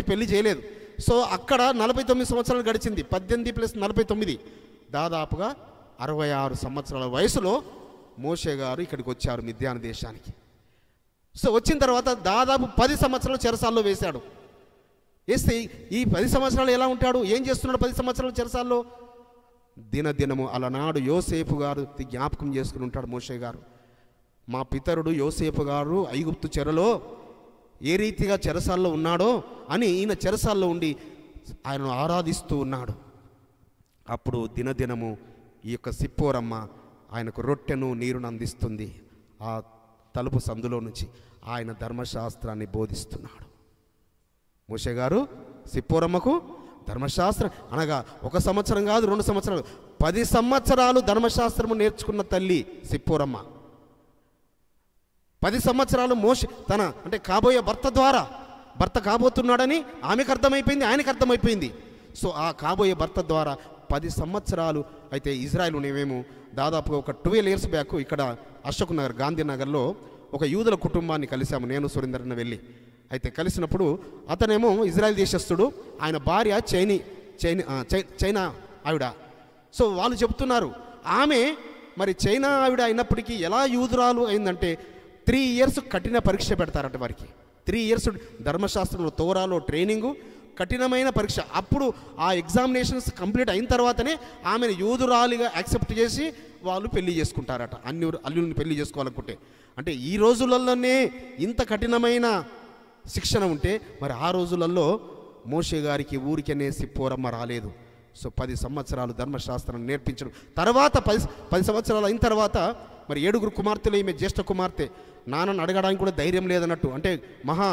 పెళ్లి చేయలేదు. సో అక్కడ 49 సంవత్సరాలు గడిచింది. 18 + 49 దాదాపుగా 66 సంవత్సరాల వయసులో మోషే గారు ఇక్కడికి వచ్చారు మిద్యాన్ దేశానికి. సో వచ్చిన తర్వాత దాదాపు 10 సంవత్సరాలు చెరసాల్లో వేశాడు. వేస్తే ఈ 10 సంవత్సరాలు ఎలా ఉంటాడు, ఏం చేస్తున్నాడు 10 సంవత్సరాల చెరసాల్లో? దినదినము అలనాడు యోసేపు గారు జ్ఞాపకం చేసుకుని ఉంటాడు మోషే గారు. మా పితరుడు యోసేపు గారు ఐగుప్తు చెరలో ఏ రీతిగా చెరసాల్లో ఉన్నాడో అని ఈయన చెరసాల్లో ఉండి ఆయనను ఆరాధిస్తూ ఉన్నాడు. అప్పుడు దినదినము ఈ యొక్క సిప్పోరమ్మ ఆయనకు రొట్టెను, నీరును అందిస్తుంది. ఆ తలుపు సందులో నుంచి ఆయన ధర్మశాస్త్రాన్ని బోధిస్తున్నాడు. మోషే గారు సిప్పోరమ్మకు ధర్మశాస్త్రం అనగా 1 సంవత్సరం కాదు, 2 సంవత్సరాలు, 10 సంవత్సరాలు ధర్మశాస్త్రము నేర్చుకున్న తల్లి సిప్పోరమ్మ. 10 సంవత్సరాలు మోషే అంటే కాబోయే భర్త కాబోతున్నాడని ఆమెకు అర్థమైపోయింది, ఆయనకు అర్థమైపోయింది. సో ఆ కాబోయే భర్త ద్వారా 10 సంవత్సరాలు. అయితే ఇజ్రాయెల్ మేము దాదాపుగా ఒక 12 ఇయర్స్ బ్యాక్ ఇక్కడ అశోక్ నగర్, గాంధీనగర్లో ఒక యూదుల కుటుంబాన్ని కలిసాము, నేను సురేందర్ని వెళ్ళి. అయితే కలిసినప్పుడు అతనేమో ఇజ్రాయెల్ దేశస్థుడు, ఆయన భార్య చైనా ఆవిడ. సో వాళ్ళు చెప్తున్నారు ఆమె మరి చైనా ఆవిడ అయినప్పటికీ ఎలా యూదురాలు అయిందంటే 3 ఇయర్స్ కఠిన పరీక్ష పెడతారట వారికి. 3 ఇయర్స్ ధర్మశాస్త్రంలో, తోరాలో ట్రైనింగు, కఠినమైన పరీక్ష. అప్పుడు ఆ ఎగ్జామినేషన్స్ కంప్లీట్ అయిన తర్వాతనే ఆమెను యూదురాలిగా యాక్సెప్ట్ చేసి వాళ్ళు పెళ్లి చేసుకుంటారట. అల్లుల్ని పెళ్లి చేసుకోవాలనుకుంటే. అంటే ఈ రోజులలోనే ఇంత కఠినమైన శిక్షణ ఉంటే మరి ఆ రోజులలో మోషే గారికి ఊరికనే సిప్పోరమ్మ రాలేదు. సో 10 సంవత్సరాలు ధర్మశాస్త్రాన్ని నేర్పించడం తర్వాత 10 సంవత్సరాలు అయిన తర్వాత మరి 7 కుమార్తెలు ఈమె జ్యేష్ఠ కుమార్తె. నాన్నను అడగడానికి కూడా ధైర్యం లేదన్నట్టు, అంటే మహా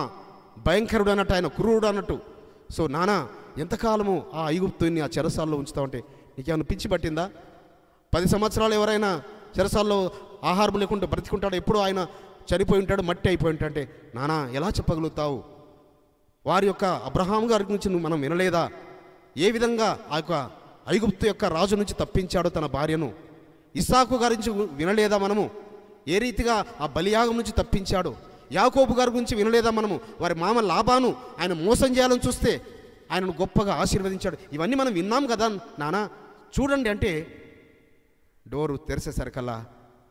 భయంకరుడు అన్నట్టు, ఆయన క్రూరుడు అన్నట్టు. సో నాన్న ఎంతకాలము ఆ ఐగుప్తుని ఆ చెరసాల్లో ఉంచుతామంటే నీకేమైనా పిచ్చి పట్టిందా? 10 సంవత్సరాలు ఎవరైనా చెరసాల్లో ఆహారం లేకుండా బ్రతికుంటాడు? ఎప్పుడూ ఆయన చనిపోయి ఉంటాడు, మట్టి అయిపోయి ఉంటాడంటే నానా ఎలా చెప్పగలుగుతావు? వారి యొక్క అబ్రహాం గారి గురించి మనం వినలేదా? ఏ విధంగా ఆ యొక్క ఐగుప్తు యొక్క రాజు నుంచి తప్పించాడో తన భార్యను. ఇస్సాకు గారి గురించి వినలేదా మనము? ఏ రీతిగా ఆ బలియాగం నుంచి తప్పించాడు. యాకోబు గారి గురించి వినలేదా మనము? వారి మామ లాబాను ఆయన మోసం చేయాలని చూస్తే ఆయనను గొప్పగా ఆశీర్వదించాడు. ఇవన్నీ మనం విన్నాం కదా నానా, చూడండి అంటే డోరు తెరిసేసరికల్లా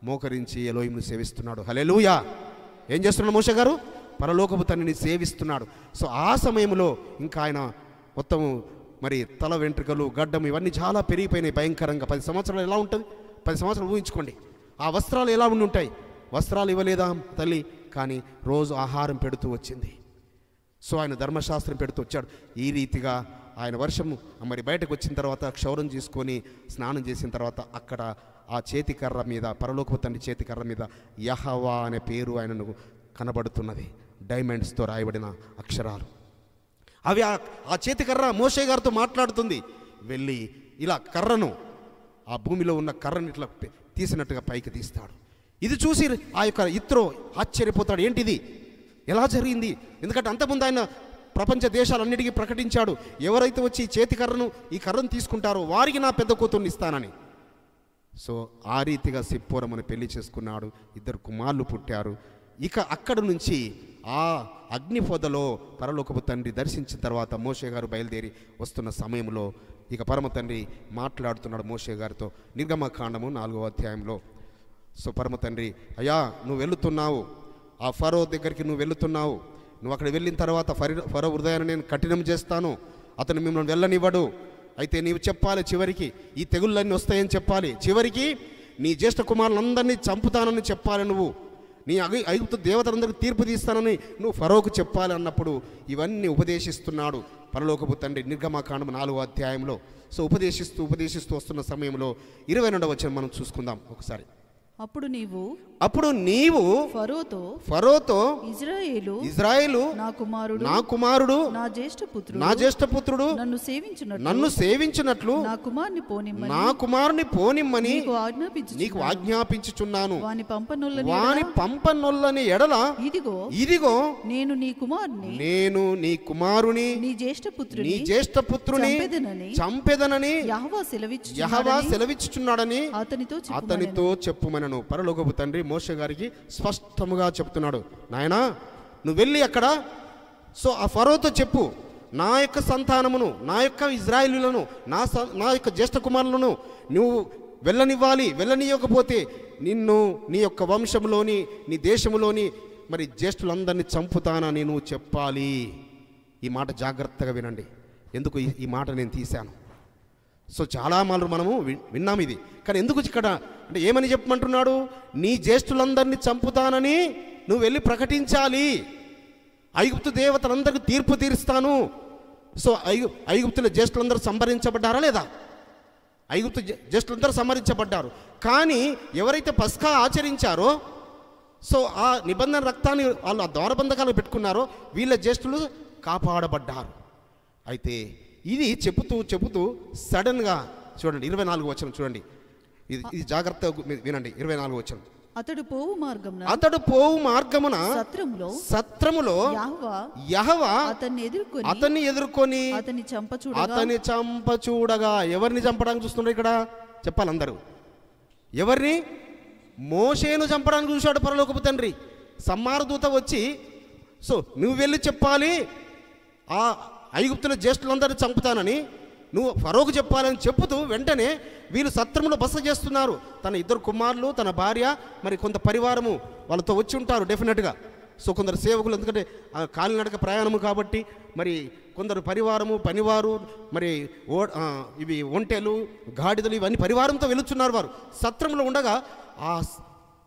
మోకరించి ఎలోహింను సేవిస్తున్నాడు. హల్లెలూయా! ఏం చేస్తున్నాడు మోషే గారు? పరలోకపు తండ్రిని సేవిస్తున్నాడు. సో ఆ సమయంలో ఇంకా ఆయన మొత్తం మరి తల వెంట్రుకలు, గడ్డం ఇవన్నీ చాలా పెరిగిపోయినాయి భయంకరంగా. 10 సంవత్సరాలు ఎలా ఉంటుంది? 10 సంవత్సరాలు ఊహించుకోండి. ఆ వస్త్రాలు ఎలా ఉండి ఉంటాయి? వస్త్రాలు ఇవ్వలేదా తల్లి? కానీ రోజు ఆహారం పెడుతూ వచ్చింది. సో ఆయన ధర్మశాస్త్రం పెడుతూ వచ్చాడు. ఈ రీతిగా ఆయన వర్షము మరి బయటకు వచ్చిన తర్వాత క్షౌరం చేసుకొని స్నానం చేసిన తర్వాత అక్కడ ఆ చేతికర్ర మీద, పరలోకపు తండ్రి చేతికర్ర మీద యెహోవా అనే పేరు ఆయనను కనబడుతున్నది. డైమండ్స్తో రాయబడిన అక్షరాలు అవి. ఆ చేతికర్ర మోషే గారితో మాట్లాడుతుంది. వెళ్ళి ఇలా కర్రను, ఆ భూమిలో ఉన్న కర్రను ఇట్లా తీసినట్టుగా పైకి తీస్తాడు. ఇది చూసి ఆ యొక్క ఇత్రో ఆశ్చర్యపోతాడు. ఏంటిది, ఎలా జరిగింది? ఎందుకంటే అంతకుముందు ఆయన ప్రపంచ దేశాలన్నిటికీ ప్రకటించాడు, ఎవరైతే వచ్చి ఈ కర్రను తీసుకుంటారో వారికి నా పెద్ద కూతుర్ని ఇస్తానని. సో ఆ రీతిగా సిప్పోరమ్మని పెళ్లి చేసుకున్నాడు. 2 కుమారులు పుట్టారు. ఇక అక్కడి నుంచి ఆ అగ్ని పొదలో పరలోకపు తండ్రి దర్శించిన తర్వాత మోషే గారు బయలుదేరి వస్తున్న సమయంలో ఇక పరమ తండ్రి మాట్లాడుతున్నాడు మోషే గారితో. నిర్గమకాండము 4వ అధ్యాయంలో. సో పరమ తండ్రి, అయ్యా నువ్వు వెళుతున్నావు, ఆ ఫరో దగ్గరికి నువ్వు వెళుతున్నావు. నువ్వు అక్కడ వెళ్ళిన తర్వాత ఫరో హృదయాన్ని నేను కఠినం చేస్తాను, అతను మిమ్మల్ని వెళ్ళనివ్వడు. అయితే నీవు చెప్పాలి చివరికి ఈ తెగుళ్ళన్నీ వస్తాయని చెప్పాలి. చివరికి నీ జ్యేష్ఠ కుమారులందరినీ చంపుతానని చెప్పాలి. నువ్వు నీ ఐగుప్తు దేవతలందరికీ తీర్పు తీస్తానని నువ్వు ఫరోకు చెప్పాలి అన్నప్పుడు ఇవన్నీ ఉపదేశిస్తున్నాడు పరలోకపు తండ్రి నిర్గమకాండం 4వ అధ్యాయంలో. సో ఉపదేశిస్తూ వస్తున్న సమయంలో 22వ వచనం మనం చూసుకుందాం ఒకసారి. అప్పుడు నీవు ఫరోతో ఇజ్రాయేలు నా కుమారుడు నా జ్యేష్ఠపుత్రుడు నన్ను సేవించున్నట్లు నా కుమారుని పోనిమ్మని నీకు ఆజ్ఞాపించుచున్నాను. వాని పంపనొల్లని ఎడల ఇదిగో నేను నీ కుమారుని నీ జ్యేష్ఠపుత్రుని చంపెదనని యెహోవా సెలవిచ్చుచున్నాడని అతనితో చెప్పుమనను. పరలోకపు తండ్రి మోషే గారికి స్పష్టముగా చెప్తున్నాడు, నాయనా నువ్వు వెళ్ళి అక్కడ సో ఆ ఫరోతో చెప్పు, నా యొక్క సంతానమును, నా యొక్క ఇజ్రాయేలీయులను, నా యొక్క జ్యేష్ఠ కుమారులను నువ్వు వెళ్ళనివ్వకపోతే నిన్ను నీ యొక్క వంశంలోని నీ దేశంలోని మరి జ్యేష్ఠులందరినీ చంపుతానని నువ్వు చెప్పాలి. ఈ మాట జాగ్రత్తగా వినండి. ఎందుకు ఈ మాట నేను తీశాను? సో చాలా మార్లు మనము విన్నాం ఇది, కానీ ఎందుకు ఇక్కడ అంటే ఏమని చెప్పమంటున్నాడు? నీ జ్యేష్ఠులందరినీ చంపుతానని నువ్వు వెళ్ళి ప్రకటించాలి. ఐగుప్తు దేవతలందరికీ తీర్పు తీరుస్తాను. సో ఐగుప్తుల జ్యేష్ఠులందరూ సంహరించబడ్డారా లేదా? ఐగుప్తు జ్యేష్ఠులందరూ సంహరించబడ్డారు. కానీ ఎవరైతే పస్కా ఆచరించారో సో ఆ నిబంధన రక్తాన్ని వాళ్ళు ఆ ద్వారబంధకాలు పెట్టుకున్నారో వీళ్ళ జ్యేష్ఠులు కాపాడబడ్డారు. అయితే ఇది చెబుతూ సడన్గా చూడండి 24వ వచనం చూడండి. ఇది జాగ్రత్తగా వినండి. 24వ వచనం. అతడు పోవు మార్గమున సత్రములో యెహోవా అతన్ని ఎదుర్కొని అతని చంపచూడగా. ఎవరిని చంపడానికి చూస్తున్నారు ఇక్కడ? చెప్పాలి అందరూ. ఎవరిని? మోషేను చంపడానికి చూశాడు పరలోకపు తండ్రి. సంహారదూత వచ్చి సో నువ్వు వెళ్ళి చెప్పాలి, ఆ ఐగుప్తుల జ్యేష్ఠులందరినీ చంపుతానని నువ్వు ఫరోకు చెప్పాలని చెప్పుతూ వెంటనే వీళ్ళు సత్రంలో బస చేస్తున్నారు. తన 2 కుమారులు, తన భార్య, మరి కొంత పరివారము వాళ్ళతో వచ్చి ఉంటారు డెఫినెట్గా. సో కొందరు సేవకులు, ఎందుకంటే కాలినడక ప్రయాణము కాబట్టి మరి కొందరు పరివారము, పనివారు, మరి ఇవి ఒంటెలు, గాడిదలు ఇవన్నీ పరివారంతో వెళుతున్నారు. వారు సత్రంలో ఉండగా ఆ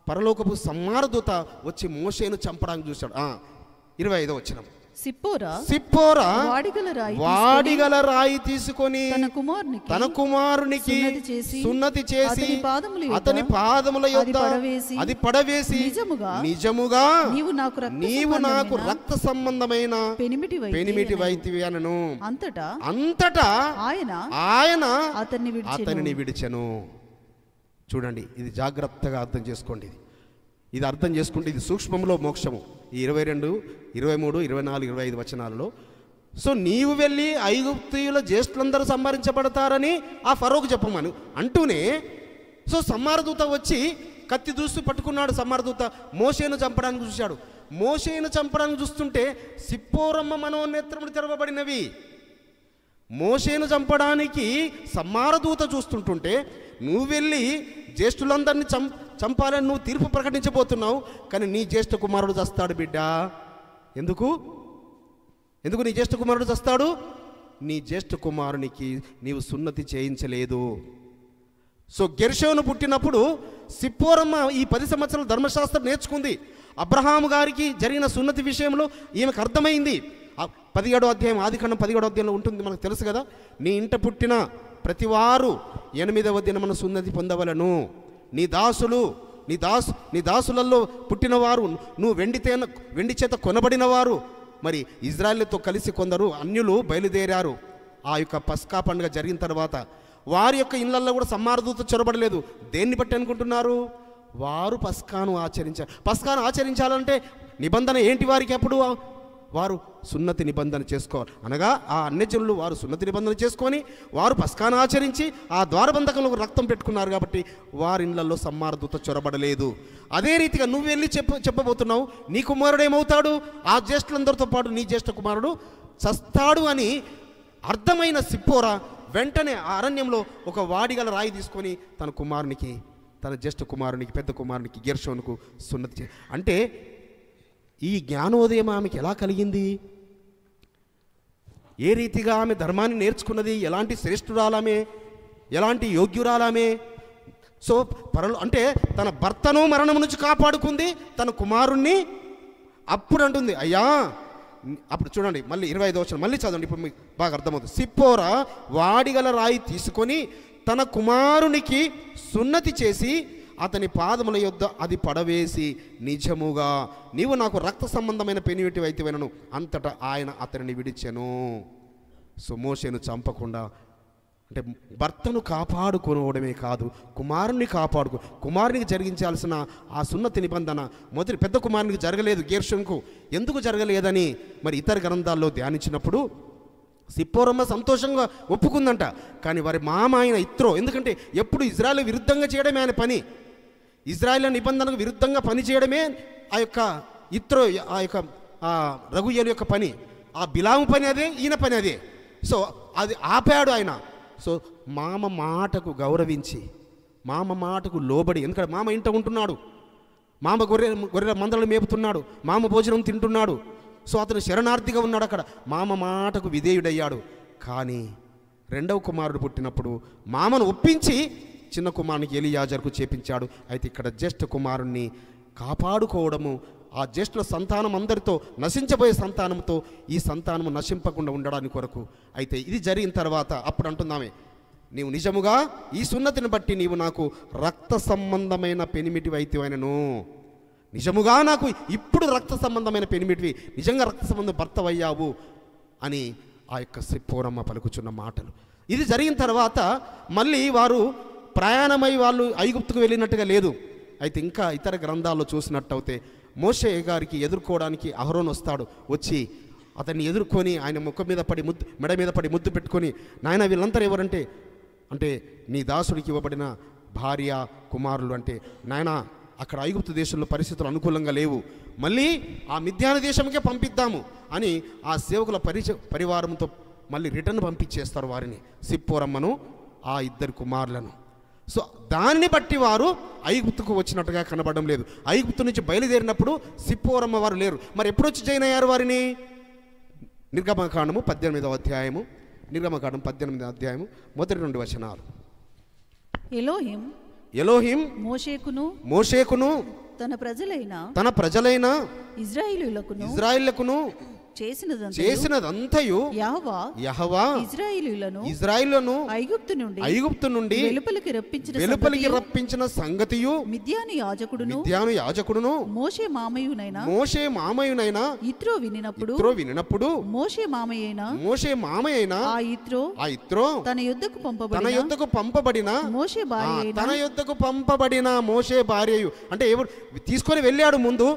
పరలోకపు సంహారదూత వచ్చి మోషేను చంపడానికి చూశాడు. 25వ వచనం. సిప్పోరా వాడిగల రాయి తీసుకొని తన కుమారునికి సున్నతి చేసి అతని పాదముల యొద్ద అది పడవేసి నిజముగా నీవు నాకు రక్త సంబంధమైన పెనిమిటి వైతివి అనను. అంతటా ఆయన అతనిని విడిచెను. చూడండి, ఇది జాగ్రత్తగా అర్థం చేసుకోండి. ఇది అర్థం చేసుకుంటే ఇది సూక్ష్మంలో మోక్షము. ఈ 22, 23, 24, 25 వచనాలలో సో నీవు వెళ్ళి ఐగుప్తీయుల జ్యేష్ఠులందరూ సంహరించబడతారని ఆ ఫరోకు చెప్పమని అంటూనే సో సంహారదూత వచ్చి కత్తి దూసి పట్టుకున్నాడు. సంహారదూత మోషేను చంపడానికి చూశాడు. మోషేను చంపడానికి చూస్తుంటే సిప్పోరమ్మ మనోనేత్రములు తెరవబడినవి. మోషేను చంపడానికి సంహారదూత చూస్తుంటుంటే నువ్వు వెళ్ళి జ్యేష్ఠులందరినీ చంపాలని నువ్వు తీర్పు ప్రకటించబోతున్నావు. కానీ నీ జ్యేష్ఠ కుమారుడు చస్తాడు బిడ్డ. ఎందుకు నీ జ్యేష్ఠ కుమారుడు చస్తాడు? నీ జ్యేష్ఠ కుమారునికి నీవు సున్నతి చేయించలేదు. సో గెర్షోను పుట్టినప్పుడు సిప్పోరమ్మ ఈ 10 సంవత్సరాలు ధర్మశాస్త్రం నేర్చుకుంది. అబ్రహాము గారికి జరిగిన సున్నతి విషయంలో ఈమెకు అర్థమైంది. 17వ అధ్యాయం, ఆదికాండం 17వ అధ్యాయంలో ఉంటుంది, మనకు తెలుసు కదా. నీ ఇంట పుట్టిన ప్రతివారు 8వ దినమున సున్నతి పొందవలను. నీ దాసులలో పుట్టినవారు, నువ్వు వెండి చేత కొనబడిన వారు. మరి ఇజ్రాయేలుతో కలిసి కొందరు అన్యులు బయలుదేరారు. ఆ యొక్క పస్కా పండుగ జరిగిన తర్వాత వారి యొక్క ఇళ్లల్లో కూడా సంహారదూత చొరబడలేదు. దేన్ని బట్టి అనుకుంటున్నారు? వారు పస్కాను ఆచరించాలంటే నిబంధన ఏంటి వారికి? అప్పుడు వారు సున్నతి నిబంధన చేసుకోవాలి. అనగా ఆ అన్యజనులు వారు సున్నతి నిబంధన చేసుకొని వారు పస్కాను ఆచరించి ఆ ద్వారబంధకంలో రక్తం పెట్టుకున్నారు కాబట్టి వారి ఇళ్లలో సంహారదూత చొరబడలేదు. అదే రీతిగా నువ్వు వెళ్ళి చెప్పబోతున్నావు, నీ కుమారుడు ఏమవుతాడు? ఆ జ్యేష్ఠులందరితో పాటు నీ జ్యేష్ఠ కుమారుడు చస్తాడు అని అర్థమైన సిప్పోరా వెంటనే ఆ అరణ్యంలో ఒక వాడిగల రాయి తీసుకొని తన జ్యేష్ఠ కుమారునికి, పెద్ద కుమారునికి గెర్షోనుకు సున్నతి అంటే ఈ జ్ఞానోదయం ఆమెకి ఎలా కలిగింది? ఏ రీతిగా ఆమె ధర్మాన్ని నేర్చుకున్నది, ఎలాంటి శ్రేష్ఠురాలామే, ఎలాంటి యోగ్యురాలామే. సో అంటే తన భర్తను మరణం నుంచి కాపాడుకుంది, తన కుమారుణ్ణి. అప్పుడు అంటుంది, అయ్యా, అప్పుడు చూడండి మళ్ళీ 25వ వచనం మళ్ళీ చదవండి, ఇప్పుడు మీకు బాగా అర్థమవుతుంది. సిప్పోరా వాడిగల రాయి తీసుకొని తన కుమారునికి సున్నతి చేసి అతని పాదముల యొద్ద అది పడవేసి, నిజముగా నీవు నాకు రక్త సంబంధమైన పెనివిటి అయితేవెనను, అంతటా ఆయన అతనిని విడిచెను. సో మోషేను చంపకుండా, అంటే భర్తను కాపాడుకోవడమే కాదు, కుమారుని కుమారునికి జరిగించాల్సిన ఆ సున్నతి నిబంధన మొదటి పెద్ద కుమారునికి జరగలేదు, గెర్షోనుకు ఎందుకు జరగలేదని మరి ఇతర గ్రంథాల్లో ధ్యానించినప్పుడు సిప్పోరమ్మ సంతోషంగా ఒప్పుకుందంట. కానీ వారి మామ ఆయన ఇత్రో, ఎందుకంటే ఎప్పుడు ఇజ్రాయెల్ విరుద్ధంగా చేయడమే ఆయన పని, ఇజ్రాయెల్ నిబంధనకు విరుద్ధంగా పని చేయడమే ఆ యొక్క ఇత్రో, ఆ యొక్క రఘుయేలు యొక్క పని. ఆ బిలాము పని అదే, ఈయన పని అదే. సో అది ఆపాడు ఆయన. సో మామ మాటకు గౌరవించి, మామ మాటకు లోబడి, ఎందుకంటే మామ ఇంట ఉంటున్నాడు, మామ గొర్రెల మందలను మేపుతున్నాడు, మామ భోజనం తింటున్నాడు. సో అతను శరణార్థిగా ఉన్నాడు అక్కడ, మామ మాటకు విధేయుడయ్యాడు. కానీ రెండవ కుమారుడు పుట్టినప్పుడు మామను ఒప్పించి చిన్న కుమారునికి ఎలియాజరుకు చేపించాడు. అయితే ఇక్కడ జ్యేష్ఠ కుమారుణ్ణి కాపాడుకోవడము, ఆ జ్యేష్ఠుల సంతానం అందరితో నశించబోయే సంతానంతో ఈ సంతానము నశింపకుండా ఉండడానికి కొరకు. అయితే ఇది జరిగిన తర్వాత అప్పుడు అంటున్నామే, నీవు నిజముగా ఈ సున్నతిని బట్టి నీవు నాకు రక్త సంబంధమైన పెనిమిటివి అయితేవైనను, నిజముగా నాకు ఇప్పుడు రక్త సంబంధమైన పెనిమిటివి, నిజంగా రక్త సంబంధం భర్తవయ్యావు అని ఆ యొక్క సిప్పోరమ్మ పలుకుచున్న మాటలు. ఇది జరిగిన తర్వాత మళ్ళీ వారు ప్రయాణమై వాళ్ళు ఐగుప్తుకు వెళ్ళినట్టుగా లేదు. అయితే ఇంకా ఇతర గ్రంథాల్లో చూసినట్టయితే మోషే గారికి ఎదుర్కోవడానికి అహరోన్ వస్తాడు. వచ్చి అతన్ని ఎదుర్కొని ఆయన ముఖం మీద పడి మెడ మీద పడి ముద్దు పెట్టుకొని, నాయన వీళ్ళంతా ఎవరంటే, అంటే నీ దాసుడికి ఇవ్వబడిన భార్య కుమారులు. అంటే నాయన అక్కడ ఐగుప్తు దేశంలో పరిస్థితులు అనుకూలంగా లేవు, మళ్ళీ ఆ మిద్యాన దేశంకే పంపిద్దాము అని ఆ సేవకుల పరివారంతో మళ్ళీ రిటర్న్ పంపించేస్తారు వారిని, సిప్పోరమ్మను ఆ ఇద్దరు కుమారులను. సో దాన్ని బట్టి వారు ఐగుప్తుకు వచ్చినట్టుగా కనబడడం లేదు. ఐగుప్తు నుంచి బయలుదేరినప్పుడు సిప్పోరమ్మ వారు లేరు. మరి ఎప్పుడు వచ్చి జాయిన్ అయ్యారు వారిని? నిర్గమకాండము 18వ అధ్యాయము, నిర్గమకాండం 18వ అధ్యాయము మొదటి 2 వచనాలు. ఎలోహిం మోషేకును తన ప్రజలైన ఇజ్రాయిలుకును చేసినదంతయు యెహోవా ఇజ్రాయిలును ఐగుప్తు నుండి వెలుపలికి రప్పించిన సంగతియు మిద్యాను యాజకుడును మోషే మామయునైన యిత్రో వినినప్పుడు మోషే మామయైన ఆ యిత్రో తన యొద్దకు పంపబడిన మోషే భార్యయు, అంటే ఎవరు తీసుకొని వెళ్ళాడు ముందు,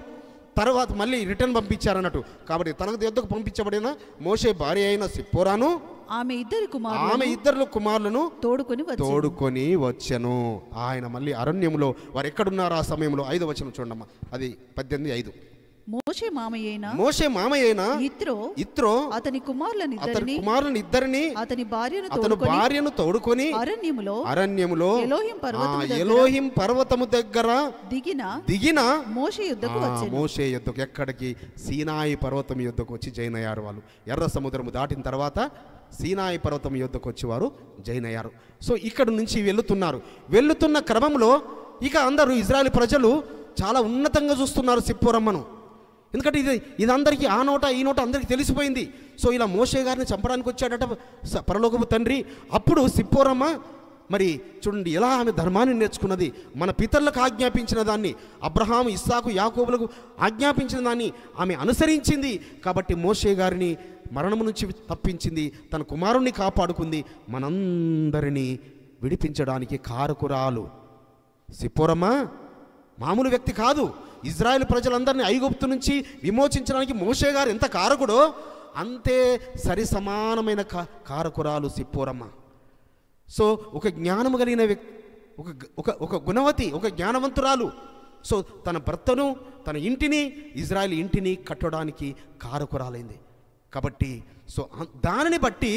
తర్వాత మళ్ళీ రిటర్న్ పంపించారన్నట్టు. కాబట్టి తన యొద్దకు పంపించబడిన మోషే భార్య అయిన సిప్పోరాను ఆమె ఇద్దరు కుమారులను తోడుకొని వచ్చెను. ఆయన మళ్ళీ అరణ్యములో వారు ఎక్కడున్నారు ఆ సమయంలో 5వ వచనం చూడమ్మా, అది 18:5. మోషే మామయ్యైన యిత్రో అతని కుమారులను ఇద్దరిని అతని భార్యను తోడుకొని అరణ్యములో ఎలోహిం పర్వతము దగ్గర దిగిన మోషే యుద్ధకు, ఎక్కడికి? సీనాయి పర్వతం యుద్ధకు వచ్చి జైన్ అయ్యారు వాళ్ళు. ఎర్ర సముద్రము దాటిన తర్వాత సీనాయి పర్వతం యుద్ధకు వచ్చి వారు జైన్ అయ్యారు. సో ఇక్కడ నుంచి వెళ్తున్న క్రమంలో ఇక అందరూ ఇజ్రాయెల్ ప్రజలు చాలా ఉన్నతంగా చూస్తున్నారు సిప్పోరమ్మను. ఎందుకంటే ఇది అందరికీ ఆ నోట ఈ నోట అందరికీ తెలిసిపోయింది. సో ఇలా మోషే గారిని చంపడానికి వచ్చాడట పరలోకపు తండ్రి. అప్పుడు సిప్పోరమ్మ మరి చూడండి ఎలా ఆమె ధర్మాన్ని నేర్చుకున్నది, మన పితరులకు ఆజ్ఞాపించిన దాన్ని, అబ్రహాము ఇస్సాకు యాకోబులకు ఆజ్ఞాపించిన దాన్ని ఆమె అనుసరించింది. కాబట్టి మోషే గారిని మరణము నుంచి తప్పించింది, తన కుమారుణ్ణి కాపాడుకుంది, మనందరినీ విడిపించడానికి కారకురాలు సిప్పోరమ్మ మామూలు వ్యక్తి కాదు. ఇజ్రాయెల్ ప్రజలందరినీ ఐగుప్తు నుంచి విమోచించడానికి మోషే గారు ఎంత కారకుడో అంతే సరి సమానమైన కారకురాలు సిప్పోరమ్మ. సో ఒక జ్ఞానము కలిగిన వ్యక్తి, ఒక గుణవతి, ఒక జ్ఞానవంతురాలు. సో తన భర్తను, తన ఇంటిని, ఇజ్రాయెల్ ఇంటిని కట్టడానికి కారకురాలైంది. కాబట్టి సో దానిని బట్టి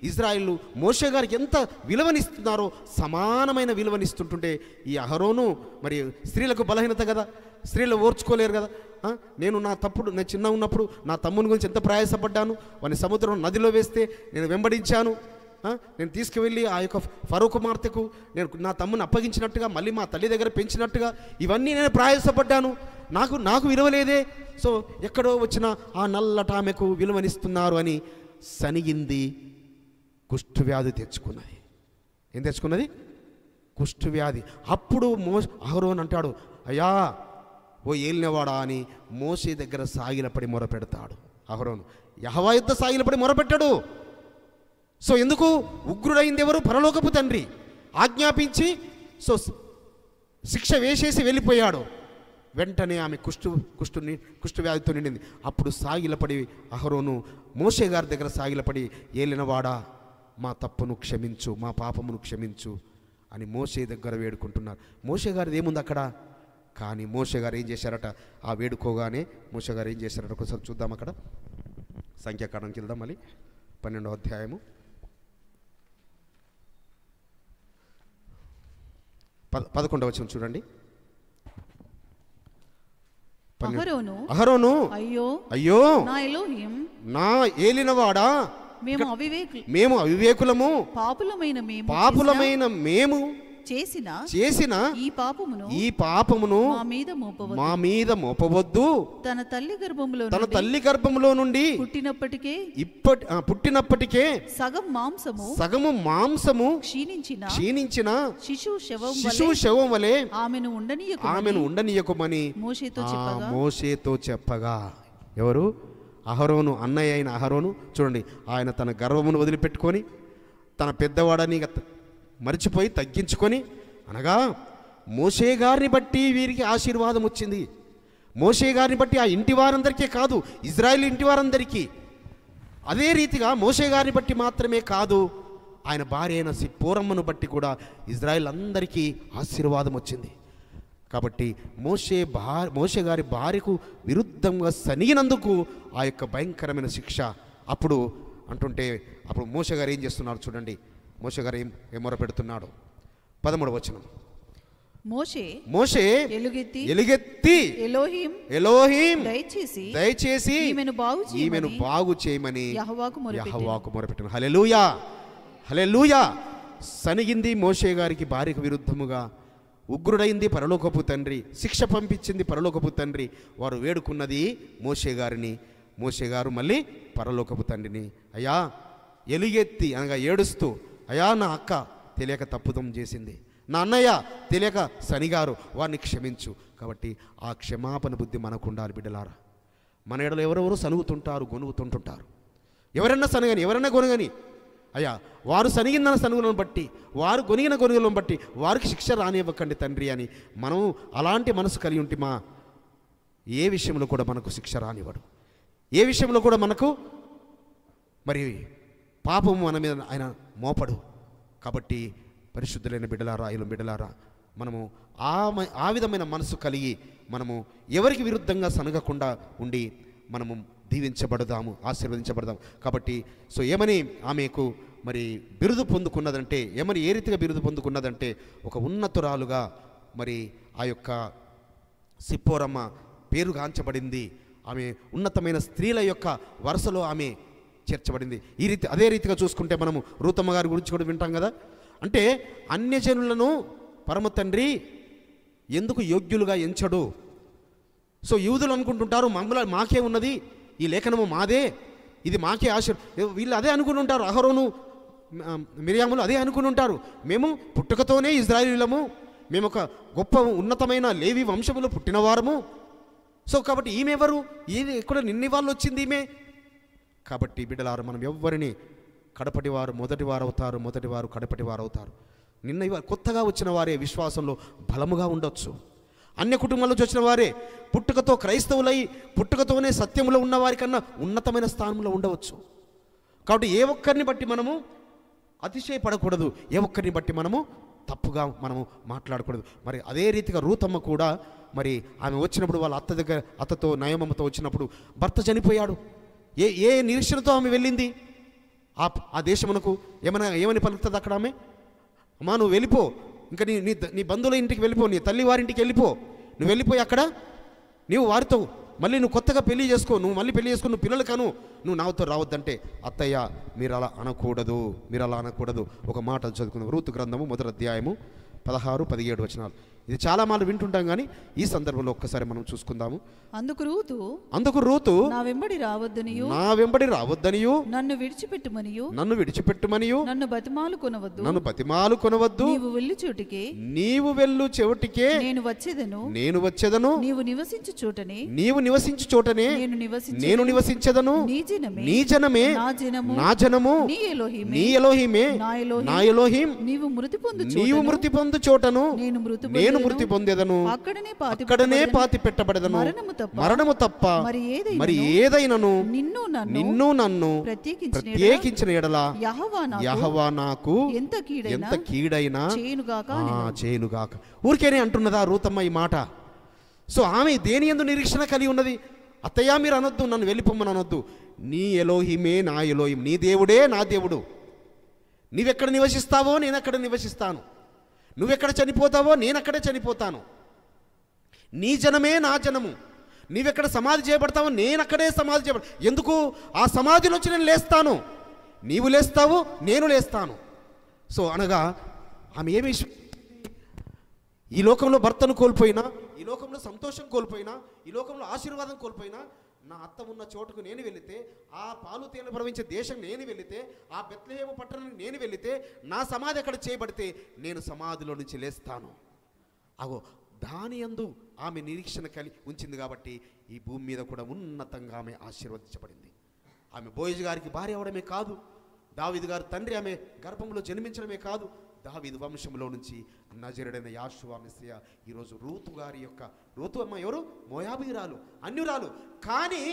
ఇజ్రాయిల్ మోషే గారికి ఎంత విలువనిస్తున్నారో సమానమైన విలువనిస్తుంటుంటే ఈ అహరోను మరి స్త్రీలకు బలహీనత కదా, స్త్రీలు ఓర్చుకోలేరు కదా. నేను చిన్న ఉన్నప్పుడు నా తమ్ముని గురించి ఎంత ప్రయాసపడ్డాను, వాని సముద్రం నదిలో వేస్తే నేను వెంబడించాను, నేను తీసుకువెళ్ళి ఆ యొక్క ఫరో కుమార్తెకు నేను నా తమ్ముని అప్పగించినట్టుగా మళ్ళీ మా తల్లి దగ్గర పెంచినట్టుగా ఇవన్నీ నేను ప్రయాసపడ్డాను, నాకు విలువలేదే. సో ఎక్కడో వచ్చిన ఆ నల్లట ఆమెకు విలువనిస్తున్నారు అని సనిగింది, కుష్ఠవ్యాధి తెచ్చుకున్నది. ఏం తెచ్చుకున్నది? కుష్ఠవ్యాధి. అప్పుడు అహరోను అంటాడు, అయ్యా ఓ ఏలినవాడా అని మోషే దగ్గర సాగిలపడి మొరపెడతాడు. అహరోను యెహోవా యుద్ధ సాగిలపడి మొరపెట్టాడు. సో ఎందుకు? ఉగ్రుడైంది ఎవరు? పరలోకపు తండ్రి. ఆజ్ఞాపించి సో శిక్ష వేసేసి వెళ్ళిపోయాడు. వెంటనే ఆమె కుష్ఠవ్యాధితో నిండింది. అప్పుడు సాగిలపడి అహరోను మోషే గారి దగ్గర సాగిలపడి, ఏలినవాడా మా తప్పును క్షమించు, మా పాపమును క్షమించు అని మోషే దగ్గర వేడుకుంటున్నారు. మోషే గారిది ఏముంది అక్కడ? కానీ మోషే గారు ఏం చేశారట? ఆ వేడుకోగానే మోషే గారు ఏం చేశారట ఒకసారి చూద్దాం. అక్కడ సంఖ్యాకాండంకి వెళ్దాం. మళ్ళీ 12వ అధ్యాయము 11వ వచనం చూడండి. అహరోను అయ్యో నా ఏలినవాడా, మేము అవివేకులము, పాపులమైన మేము చేసిన ఈ పాపమును మా మీద మోపవద్దు. తన తల్లి గర్భములో నుండి పుట్టినప్పటికే సగము మాంసము క్షీణించిన శిశువు శవం వలె ఆమెను ఉండనీయకుమని మోషేతో చెప్పగా. ఎవరు? అహరోను, అన్నయ్య అయిన అహరోను. చూడండి, ఆయన తన గర్వమును వదిలిపెట్టుకొని తన పెద్దవాడని మరిచిపోయి తగ్గించుకొని, అనగా మోషే గారిని బట్టి వీరికి ఆశీర్వాదం వచ్చింది. మోషే గారిని బట్టి ఆ ఇంటి వారందరికీ కాదు, ఇజ్రాయేల్ ఇంటి వారందరికీ. అదే రీతిగా మోషే గారిని బట్టి మాత్రమే కాదు, ఆయన భార్య అయిన సిప్పోరమ్మను బట్టి కూడా ఇజ్రాయేల్ అందరికీ ఆశీర్వాదం వచ్చింది. కాబట్టి మోషే గారి భార్యకు విరుద్ధంగా సనిగినందుకు ఆ యొక్క భయంకరమైన శిక్ష. అప్పుడు అప్పుడు మోషే గారు ఏం చేస్తున్నారు చూడండి. మోషే గారు ఏం మొరపెడుతున్నాడు? 13వ వచనం. మోషే ఎలుగెత్తి ఎలోహిం దయచేసి ఈమెను బాగు చేయమని యెహోవాకు మొరపెట్టాను. హల్లెలూయా, హల్లెలూయా. సనిగింది మోషే గారికి భార్యకు విరుద్ధముగా, ఉగ్రుడైంది పరలోకపు తండ్రి, శిక్ష పంపించింది పరలోకపు తండ్రి. వారు వేడుకున్నది మోషే గారిని. మోషే గారు మళ్ళీ పరలోకపు తండ్రిని, అయ్యా ఎలుగెత్తి అనగా ఏడుస్తూ, అయ్యా నా అక్క తెలియక తప్పుదం చేసింది, నా అన్నయ్య తెలియక సనిగారు, వారిని క్షమించు. కాబట్టి ఆ క్షమాపణ బుద్ధి మనకు ఉండాలి బిడ్డలారా. మన ఎడలో ఎవరెవరు సనుగుతుంటారు, గొనుగుతుంటుంటారు. ఎవరైనా సనగని, ఎవరైనా గొనగని, అయ్యా వారు సనిగిన సనుగులను బట్టి, వారు గొనిగిన గొనుగులను బట్టి వారికి శిక్ష రానివ్వకండి తండ్రి అని మనం అలాంటి మనసు కలిగి ఉంటే ఏ విషయంలో కూడా మనకు శిక్ష రానివ్వడు. ఏ విషయంలో కూడా మనకు మరి పాపము మన మీద ఆయన మోపడు. కాబట్టి పరిశుద్ధులైన బిడ్డలారా, ఇలా బిడ్డలారా, మనము ఆ విధమైన మనసు కలిగి మనము ఎవరికి విరుద్ధంగా సనగకుండా ఉండి మనము దీవించబడదాము, ఆశీర్వదించబడదాము. కాబట్టి సో ఏమని ఆమెకు మరి బిరుదు పొందుకున్నదంటే, ఏమని ఏ రీతిగా బిరుదు పొందుకున్నదంటే, ఒక ఉన్నతురాలుగా మరి ఆ యొక్క సిప్పోరమ్మ పేరుగాంచబడింది. ఆమె ఉన్నతమైన స్త్రీల యొక్క వరుసలో ఆమె చేర్చబడింది. అదే రీతిగా చూసుకుంటే మనము రూతమ్మ గారి గురించి కూడా వింటాం కదా. అంటే అన్యజనులను పరమ తండ్రి ఎందుకు యోగ్యులుగా ఎంచడు? సో యూదులు అనుకుంటుంటారు మాకే ఉన్నది, ఈ లేఖనము మాదే, ఇది మాకే వీళ్ళు అదే అనుకుని ఉంటారు. అహరోను మిరియాములు అదే అనుకుని ఉంటారు. మేము పుట్టుకతోనే ఇజ్రాయేలీలము, మేము ఒక గొప్ప ఉన్నతమైన లేవి వంశములో పుట్టినవారము. సో కాబట్టి ఈమెవరు? ఇది ఎక్కడ నిన్ని వాళ్ళు వచ్చింది ఈమె. కాబట్టి బిడ్డలారు, మనం ఎవ్వరిని కడపటివారు మొదటివారు అవుతారు, మొదటివారు కడపటివారు అవుతారు. కొత్తగా వచ్చిన వారే విశ్వాసంలో బలముగా ఉండొచ్చు. అన్య కుటుంబాల నుంచి వచ్చిన వారే పుట్టుకతో క్రైస్తవులై పుట్టుకతోనే సత్యములో ఉన్న వారికన్నా ఉన్నతమైన స్థానంలో ఉండవచ్చు. కాబట్టి ఏ ఒక్కరిని బట్టి మనము అతిశయపడకూడదు, ఏ ఒక్కరిని బట్టి మనము తప్పుగా మనము మాట్లాడకూడదు. మరి అదే రీతిగా రూతమ్మ కూడా మరి ఆమె వచ్చినప్పుడు వాళ్ళ అత్తతో నయమమ్మతో వచ్చినప్పుడు భర్త చనిపోయాడు. ఏ నిరీక్షణతో ఆమె వెళ్ళింది? ఆ దేశమునకు ఏమని పలుకుతుంది అక్కడ ఆమె? అమ్మా నువ్వు వెళ్ళిపో, ఇంకా నీ బంధువుల ఇంటికి వెళ్ళిపో, నీ తల్లి వారింటికి వెళ్ళిపో, నువ్వు వెళ్ళిపోయి అక్కడ నీవు వారితో మళ్ళీ నువ్వు కొత్తగా పెళ్లి చేసుకో, నువ్వు మళ్ళీ పెళ్లి చేసుకో, నువ్వు పిల్లలు కను, నువ్వు నాతో రావద్దంటే అత్తయ్య మీరు అలా అనకూడదు. ఒక మాట చదువుకుందాం. రూతు గ్రంథము 1వ అధ్యాయము 16, 17 వచనాలు. ఇది చాలా మార్లు వింటుంటాం కానీ ఈ సందర్భంలో ఒక్కసారి మనం చూసుకుందాము. అందుకు రూతు నా వెంబడి రావద్దనియు నన్ను విడిచిపెట్టుమనియు నన్ను బతిమాలు కొనవద్దు నీవు వెళ్ళు చోటికే నేను వచ్చేదను నీవు నివసించు చోటనే నేను నివసించెదను నీ జనమే నా జనము నీ ఎలోహిమే నా ఎలోహిం నీవు మృతి పొందు చోటను నేను మృతి పొందేదను అక్కడనే పాతి పెట్టబడదను మరణము తప్ప మరి ఏదైనను నిన్ను నన్ను ప్రత్యేకించిన ఎడల యెహోవా నాకు ఎంత కీడైనా చేయునుగాక. ఊరికేనే అంటున్నదా రూతమ్మ ఈ మాట? సో ఆమె దేని యందు నిరీక్షణ కలిగి ఉన్నది? అత్తయ్య మీరు అనొద్దు, నన్ను వెళ్ళిపోమ్మని అనొద్దు. నీ ఎలోహిమే నా ఎలోహిం, నీ దేవుడే నా దేవుడు. నీవెక్కడ నివసిస్తావో నేను అక్కడ నివసిస్తాను, నువ్వెక్కడ చనిపోతావో నేను అక్కడే చనిపోతాను. నీ జనమే నా జనము, నీవెక్కడ సమాధి చేయబడతావో నేను అక్కడే సమాధి చేయబడతా. ఎందుకు? ఆ సమాధి నుంచి నేను లేస్తాను, నీవు లేస్తావు, నేను లేస్తాను. సో అనగా ఆమె ఏమి ఈ లోకంలో భర్తను కోల్పోయినా, ఈ లోకంలో సంతోషం కోల్పోయినా, ఈ లోకంలో ఆశీర్వాదం కోల్పోయినా, నా అత్త ఉన్న చోటుకు నేను వెళితే, ఆ పాలు తేనెలు ప్రవహించే దేశం నేను వెళితే, ఆ బెత్లెహేము పట్టణానికి నేను వెళితే, నా సమాధి అక్కడ చేయబడితే నేను సమాధిలో నుంచి లేస్తాను. అగో దాని యందు ఆమె నిరీక్షణ ఉంచింది కాబట్టి ఈ భూమి మీద కూడా ఉన్నతంగా ఆమె ఆశీర్వదించబడింది. ఆమె బోయజు గారికి భార్య అవడమే కాదు, దావీదు గారి తండ్రి ఆమె గర్భంలో జన్మించడమే కాదు, దావీదు వంశంలో నుంచి నజరుడైన యాషువా మెస్సియా ఈరోజు రూతు అమ్మ ఎవరు? మోయాబీరాలు, అన్యురాలు. కానీ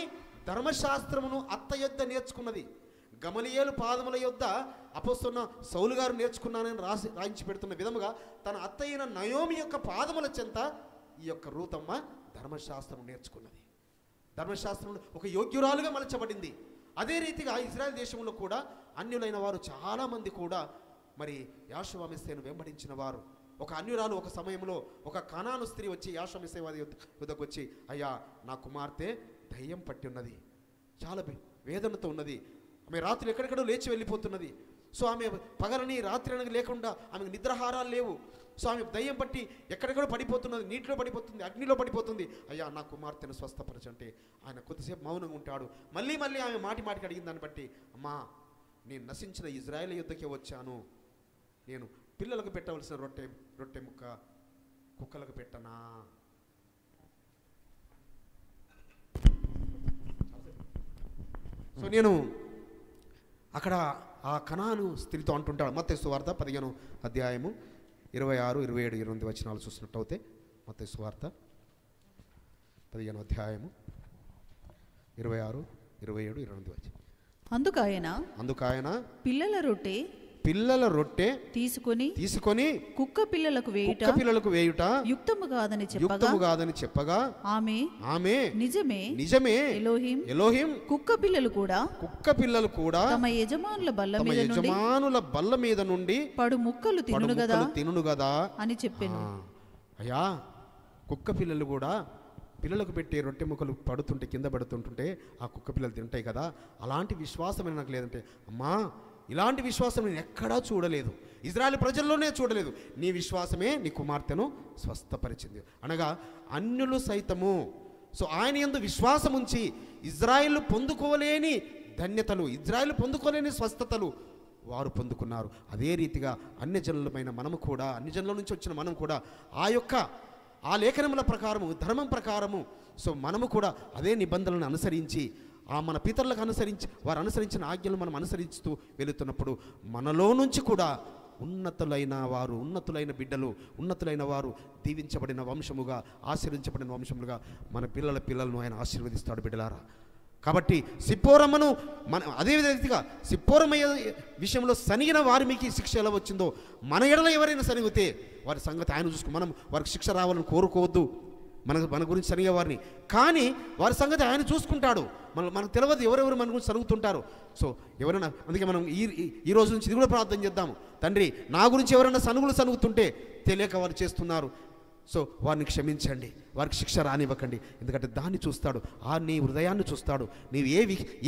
ధర్మశాస్త్రమును అత్త యొద్ద నేర్చుకున్నది. గమలియేలు పాదముల యొద్ద అపోస్తలున్న సౌలు గారు నేర్చుకున్నానని రాయించి పెడుతున్న విధముగా తన అత్త అయిన నయోమి యొక్క పాదముల చెంత ఈ యొక్క రూతమ్మ ధర్మశాస్త్రం నేర్చుకున్నది. ధర్మశాస్త్రంలో ఒక యోగ్యురాలుగా మలచబడింది. అదే రీతిగా ఇజ్రాయెల్ దేశంలో కూడా అన్యులైన వారు చాలామంది కూడా మరి యాషువా మెస్సియాను వెంబడించిన వారు. ఒక అన్యురాలు ఒక సమయంలో ఒక కనాను స్త్రీ వచ్చి యాషువా మెస్సియా వద్దకు వచ్చి, అయ్యా నా కుమార్తె దయ్యం పట్టి ఉన్నది, చాలా వేదనతో ఉన్నది, ఆమె రాత్రి ఎక్కడెక్కడో లేచి వెళ్ళిపోతున్నది. సో ఆమె పగలని రాత్రి అనగా లేకుండా ఆమెకు నిద్రాహారాలు లేవు. సో ఆమె దయ్యం పట్టి ఎక్కడెక్కడో పడిపోతున్నది, నీటిలో పడిపోతుంది, అగ్నిలో పడిపోతుంది. అయ్యా నా కుమార్తెను స్వస్థపరచంటే ఆయన కొద్దిసేపు మౌనంగా ఉంటాడు. మళ్ళీ ఆమె మాటికి అడిగిన దాన్ని బట్టి, అమ్మా నేను నశించిన ఇజ్రాయేల్ యుద్ధకే వచ్చాను, నేను పిల్లలకు పెట్టవలసిన రొట్టె ముక్క కుక్కలకు పెట్టనా? సో నేను అక్కడ ఆ కనాను స్త్రీతో అంటుంటాడు. మత్తయి సువార్త 15వ అధ్యాయము 26, 27, 28 వచనాలు చూసినట్టు అయితే మత్తయి సువార్త 15వ అధ్యాయము 26, 27, 28 వచనం. అందుకు ఆయన పిల్లల రొట్టె తీసుకొని కుక్క పిల్లలకు వేయుట యుక్తము కాదని చెప్పగా ఆమె నిజమే ఎలోహిం కుక్క పిల్లలు కూడా తమ యజమానుల బల్ల మీద నుండి పడు ముక్కలు తినును గదా అని చెప్పాను. అయ్యా కుక్క పిల్లలు కూడా పిల్లలకు పెట్టే రొట్టె ముక్కలు పడుతుంటే కింద పడుతుంటుంటే ఆ కుక్క పిల్లలు తింటాయి కదా, అలాంటి విశ్వాసం నాకు లేదంటే, అమ్మా ఇలాంటి విశ్వాసం నేను ఎక్కడా చూడలేదు, ఇజ్రాయెల్ ప్రజల్లోనే చూడలేదు. నీ విశ్వాసమే నీ కుమార్తెను స్వస్థపరిచింది. అనగా అన్యులు సైతము సో ఆయన యందు విశ్వాసం ఉంచి ఇజ్రాయెల్ పొందుకోలేని ధన్యతలు, ఇజ్రాయెల్ పొందుకోలేని స్వస్థతలు వారు పొందుకున్నారు. అదే రీతిగా అన్యజనులమైన మనము కూడా, అన్యజనుల నుంచి వచ్చిన మనం కూడా ఆ లేఖనముల ప్రకారము, ధర్మం ప్రకారము సో మనము కూడా అదే నిబంధనలను అనుసరించి, మన పితరులకు అనుసరించి వారు అనుసరించిన ఆజ్ఞలు మనం అనుసరిస్తూ వెళుతున్నప్పుడు మనలో నుంచి కూడా ఉన్నతులైన బిడ్డలు, ఉన్నతులైన వారు దీవించబడిన వంశముగా, ఆశీర్వించబడిన వంశములుగా మన పిల్లలను ఆయన ఆశీర్వదిస్తాడు బిడ్డలారా. కాబట్టి సిప్పోరమ్మను అదే రీతిగా సిప్పోరమయ్య విషయంలో సనిగిన వారి మీకు శిక్ష ఎలా వచ్చిందో మన ఎడల ఎవరైనా సనిగితే వారి సంగతి ఆయన చూసుకుని మనం వారికి శిక్ష రావాలని కోరుకోవద్దు. మన గురించి సరిగా వారిని, కానీ వారి సంగతి ఆయన చూసుకుంటాడు. మనకు తెలియదు ఎవరెవరు మన గురించి సరుగుతుంటారు. సో ఎవరైనా, అందుకే మనం ఈ రోజు నుంచి ఇది కూడా ప్రార్థన చేద్దాము. తండ్రి, నా గురించి ఎవరైనా సనుగుతుంటే తెలియక వారు చేస్తున్నారు, సో వారిని క్షమించండి, వారికి శిక్ష రానివ్వకండి. ఎందుకంటే దాన్ని చూస్తాడు, నీ హృదయాన్ని చూస్తాడు. నీవు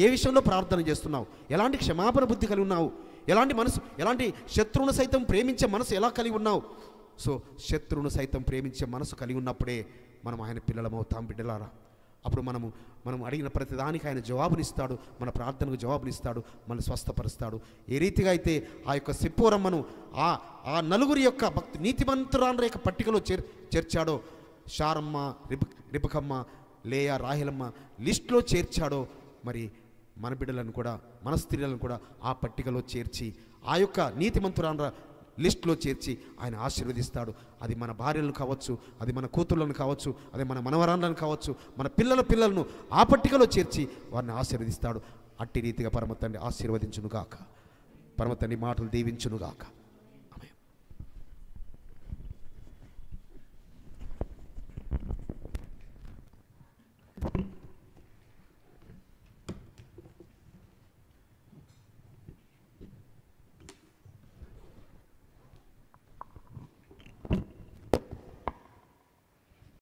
ఏ విషయంలో ప్రార్థన చేస్తున్నావు, ఎలాంటి క్షమాపణ బుద్ధి కలిగి ఉన్నావు, ఎలాంటి మనసు, ఎలాంటి శత్రువును సైతం ప్రేమించే మనసు ఎలా కలిగి ఉన్నావు. సో శత్రువును సైతం ప్రేమించే మనసు కలిగి ఉన్నప్పుడే మనం ఆయన పిల్లలమవుతాం. బిడ్డలారా, అప్పుడు మనం అడిగిన ప్రతిదానికి ఆయన జవాబునిస్తాడు, మన ప్రార్థనకు జవాబునిస్తాడు, మన స్వస్థపరుస్తాడు. ఏ రీతిగా అయితే ఆ యొక్క సిప్పోరమ్మను ఆ నలుగురి యొక్క భక్తి నీతిమంతురాండ్ర యొక్క పట్టికలో చేర్చాడో, షారమ్మ, రిబకమ్మ, లేయా, రాహేలమ్మ లిస్టులో చేర్చాడో, మరి మన బిడ్డలను కూడా, మన స్త్రీలను కూడా ఆ పట్టికలో చేర్చి ఆ యొక్క నీతిమంతురాండ్ర లిస్టులో చేర్చి ఆయన ఆశీర్వదిస్తాడు. అది మన భార్యలను కావచ్చు, అది మన కూతుర్లను కావచ్చు, అది మన మనవరాళ్ళను కావచ్చు, మన పిల్లలను ఆ పట్టికలో చేర్చి వారిని ఆశీర్వదిస్తాడు. అట్టి రీతిగా పరమ తండ్రి ఆశీర్వదించునుగాక, పరమ తండ్రి మాటలు దీవించునుగాక.